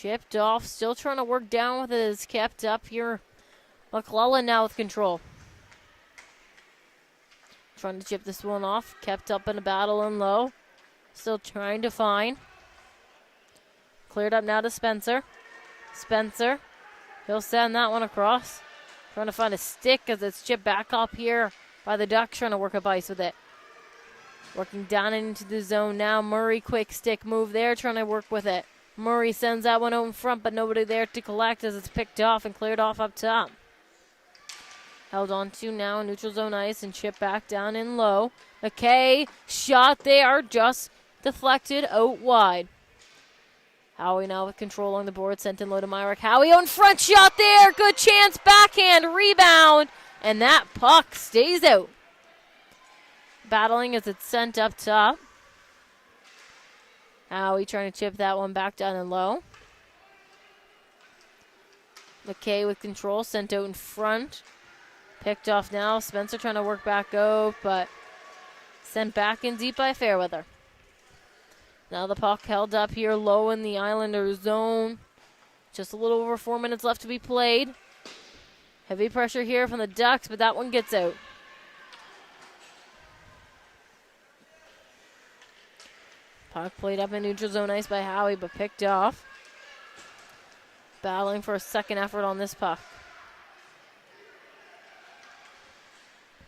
Chipped off, still trying to work down with it. It's kept up here. McClellan now with control. Trying to chip this one off. Kept up in a battle and low. Still trying to find. Cleared up now to Spencer. Spencer. He'll send that one across. Trying to find a stick as it's chipped back up here by the Ducks. Trying to work up ice with it. Working down into the zone now. Murray, quick stick move there. Trying to work with it. Murray sends that one out in front, but nobody there to collect as it's picked off and cleared off up top. Held on to now, neutral zone ice, and chipped back down in low. McKay, shot there, just deflected out wide. Howie now with control on the board, sent in low to Myrick. Howie on front, shot there, good chance, backhand, rebound, and that puck stays out. Battling as it's sent up top. Howie trying to chip that one back down and low. McKay with control, sent out in front. Picked off now. Spencer trying to work back out, but sent back in deep by Fairweather. Now the puck held up here low in the Islanders zone. Just a little over 4 minutes left to be played. Heavy pressure here from the Ducks, but that one gets out. Puck played up in neutral zone ice by Howie, but picked off. Battling for a second effort on this puck.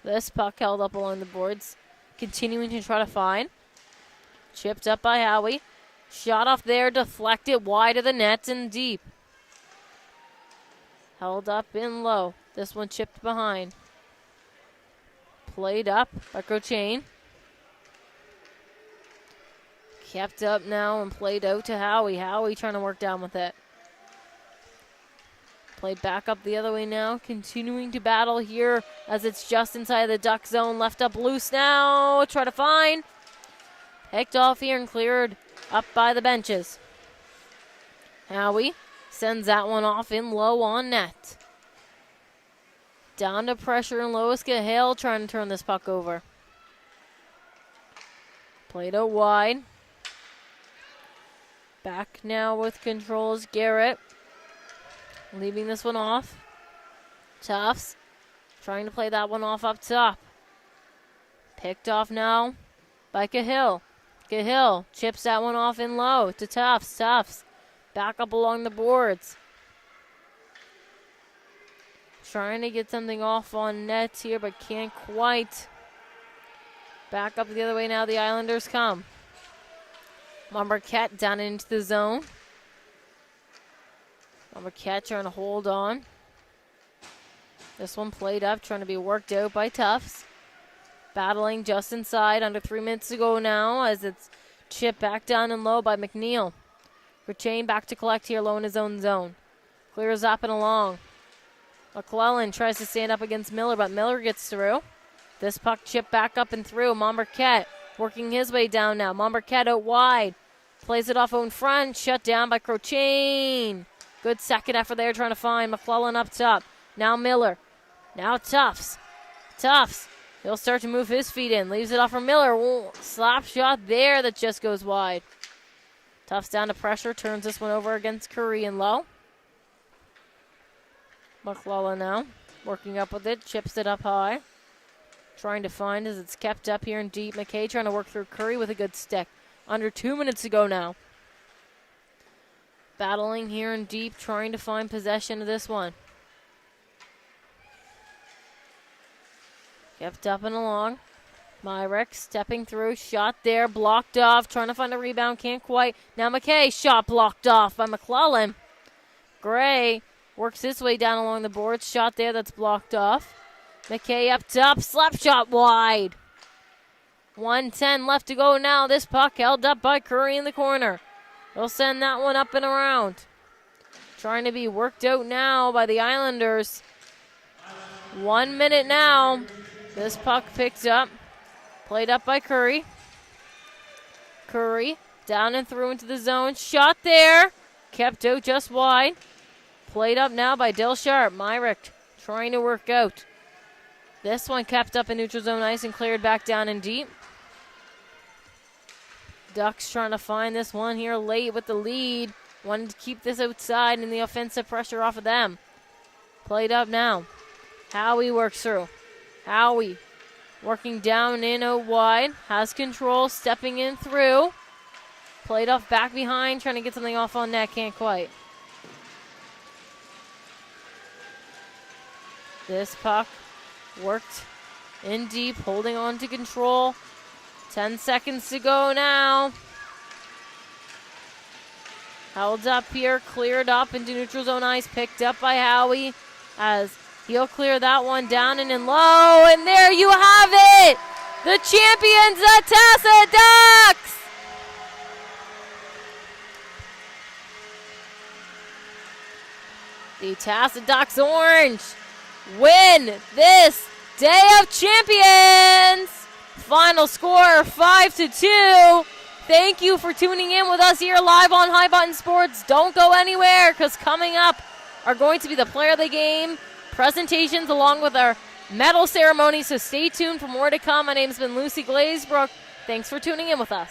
This puck held up along the boards. Continuing to try to find. Chipped up by Howie. Shot off there, deflected wide of the net and deep. Held up in low. This one chipped behind. Played up by Crochain. Kept up now and played out to Howie. Howie trying to work down with it. Played back up the other way now. Continuing to battle here as it's just inside the Duck zone. Left up loose now. Try to find. Picked off here and cleared up by the benches. Howie sends that one off in low on net. Down to pressure and Lois Cahill trying to turn this puck over. Played out wide. Back now with controls, Garrett. Leaving this one off. Tufts trying to play that one off up top. Picked off now by Cahill. Cahill chips that one off in low to Tufts. Tufts back up along the boards. Trying to get something off on net here, but can't quite. Back up the other way now, the Islanders come. Marquette down into the zone. Marquette trying to hold on. This one played up, trying to be worked out by Tufts. Battling just inside, under 3 minutes to go now as it's chipped back down and low by McNeil. Chain back to collect here low in his own zone. Clears up and along. McClellan tries to stand up against Miller, but Miller gets through. This puck chipped back up and through. Marquette working his way down now. Marquette out wide. Plays it off in front. Shut down by Crochain. Good second effort there trying to find McClellan up top. Now Miller. Now Tufts. Tufts. He'll start to move his feet in. Leaves it off for Miller. Ooh, slap shot there that just goes wide. Tufts down to pressure. Turns this one over against Curry and low. McClellan now working up with it. Chips it up high. Trying to find as it's kept up here in deep. McKay trying to work through Curry with a good stick. Under 2 minutes to go now. Battling here in deep, trying to find possession of this one. Kept up and along. Myrick stepping through, shot there, blocked off, trying to find a rebound, can't quite. Now McKay, shot blocked off by McClellan. Gray works his way down along the boards, shot there that's blocked off. McKay up top, slap shot wide. 1:10 left to go now. This puck held up by Curry in the corner. They'll send that one up and around. Trying to be worked out now by the Islanders. 1 minute now. This puck picked up. Played up by Curry. Curry down and through into the zone. Shot there. Kept out just wide. Played up now by Dill Sharp. Myrick trying to work out. This one kept up in neutral zone ice and cleared back down in deep. Ducks trying to find this one here late with the lead. Wanted to keep this outside and the offensive pressure off of them. Played up now. Howie works through. Howie working down in out wide. Has control, stepping in through. Played off back behind, trying to get something off on net. Can't quite. This puck worked in deep, holding on to control. 10 seconds to go now. Held up here, cleared up into neutral zone ice, picked up by Howie as he'll clear that one down and in low. And there you have it! The champions, the Tasa Ducks! The Tasa Ducks Orange win this Day of Champions! Final score 5-2. Thank you for tuning in with us here live on High Button Sports. Don't go anywhere because coming up are going to be the player of the game presentations along with our medal ceremony. So stay tuned for more to come. My name's been Lucy Glazebrook. Thanks for tuning in with us.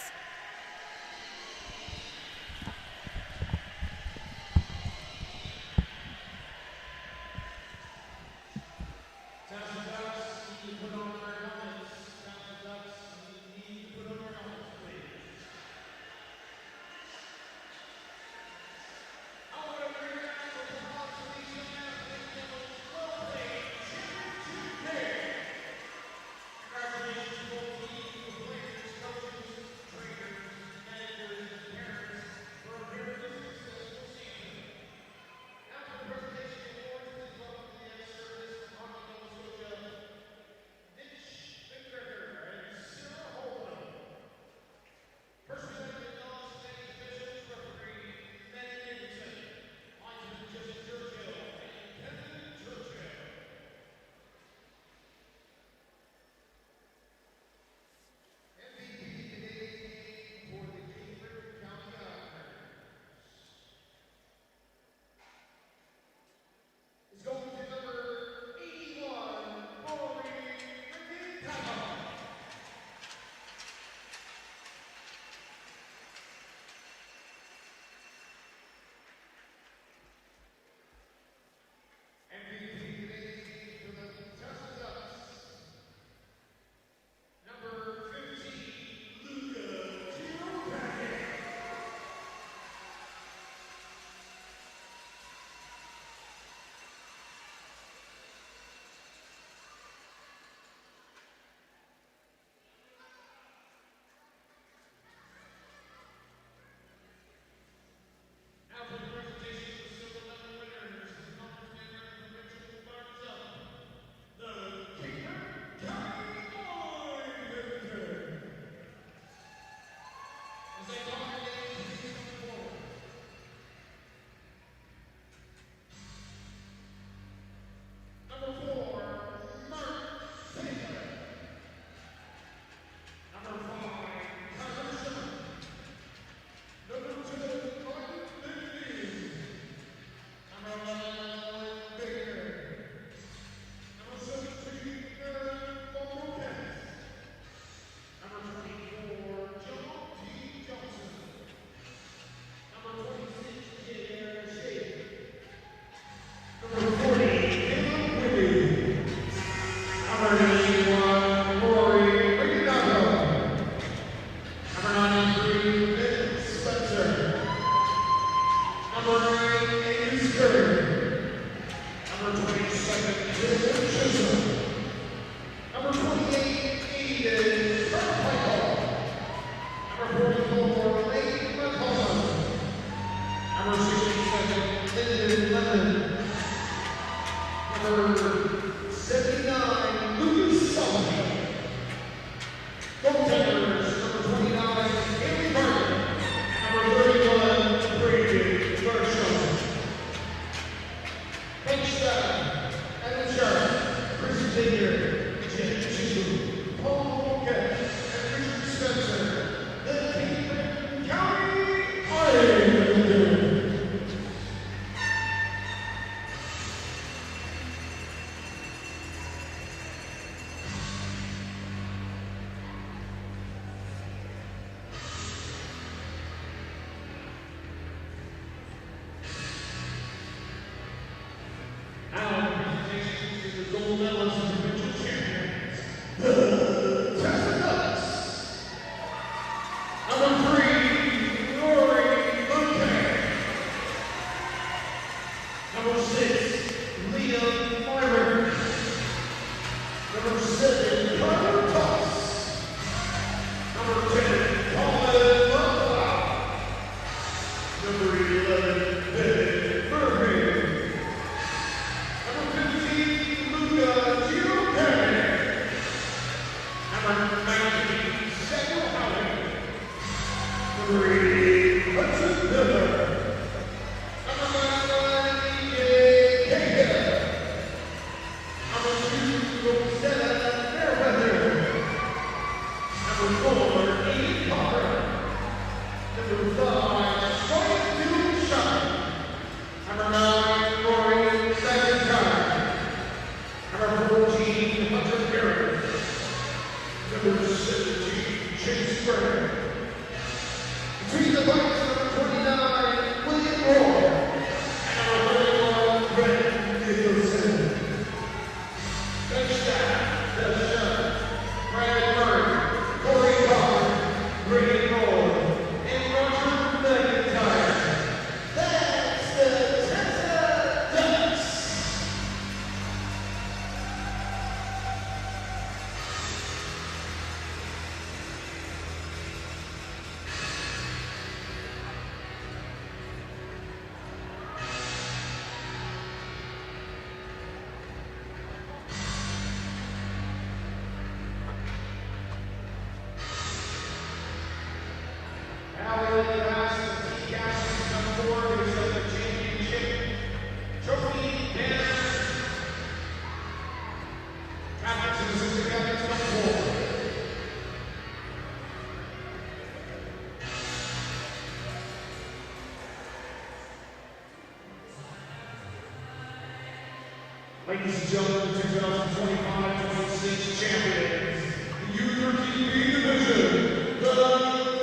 Ladies and gentlemen, 2025-26 champions, the U13B division, the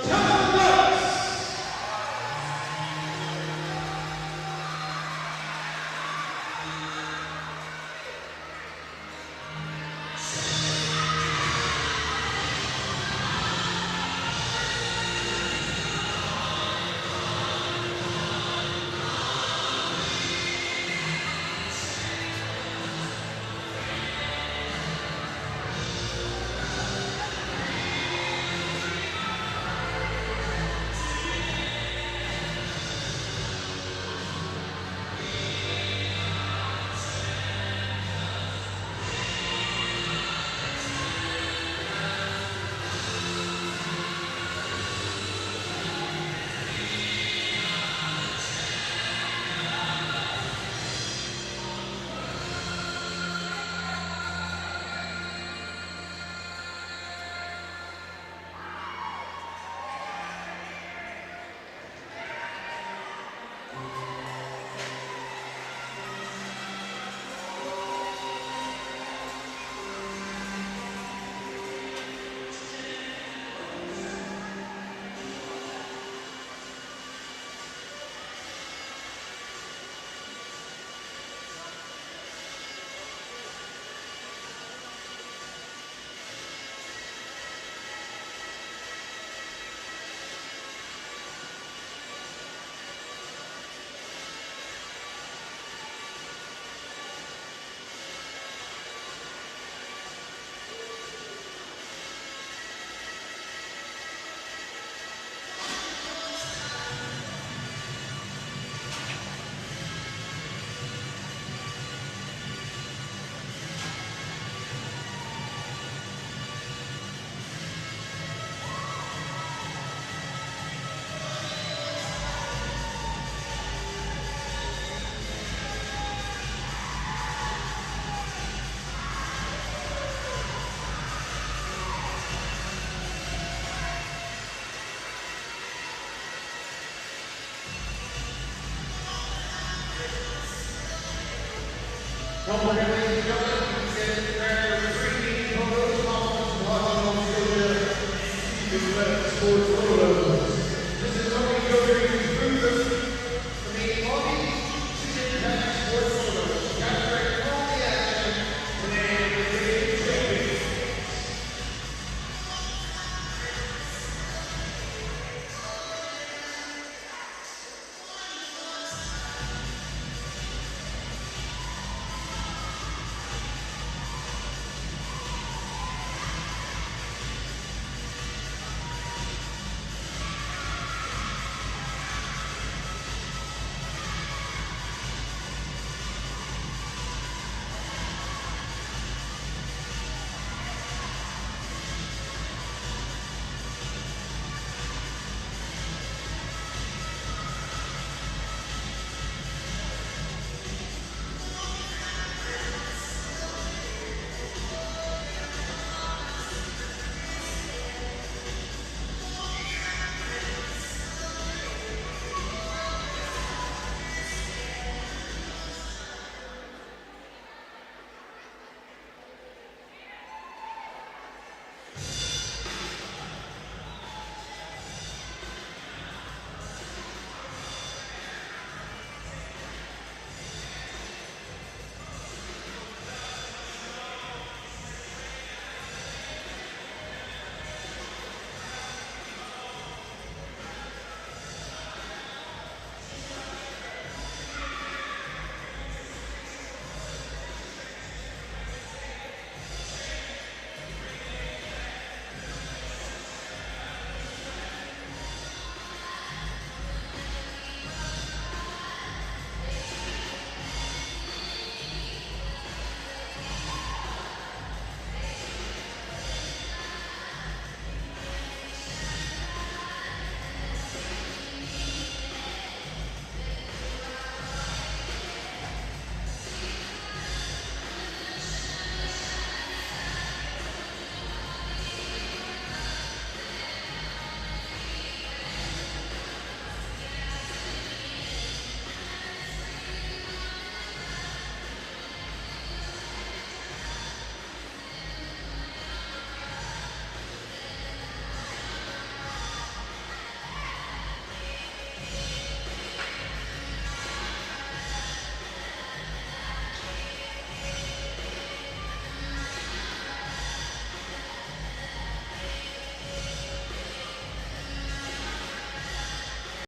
Tasa. This is